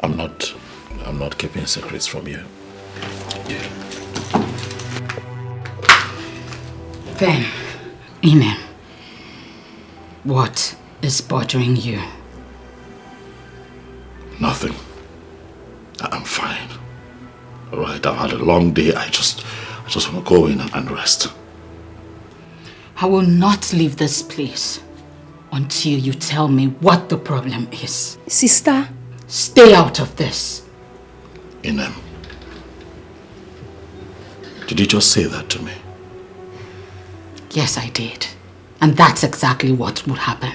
I'm not keeping secrets from you. Then, Inem, what is bothering you? Nothing. I'm fine. All right, I've had a long day. I just want to go in and rest. I will not leave this place until you tell me what the problem is. Sister, stay out of this. Inem, did you just say that to me? Yes, I did. And that's exactly what would happen.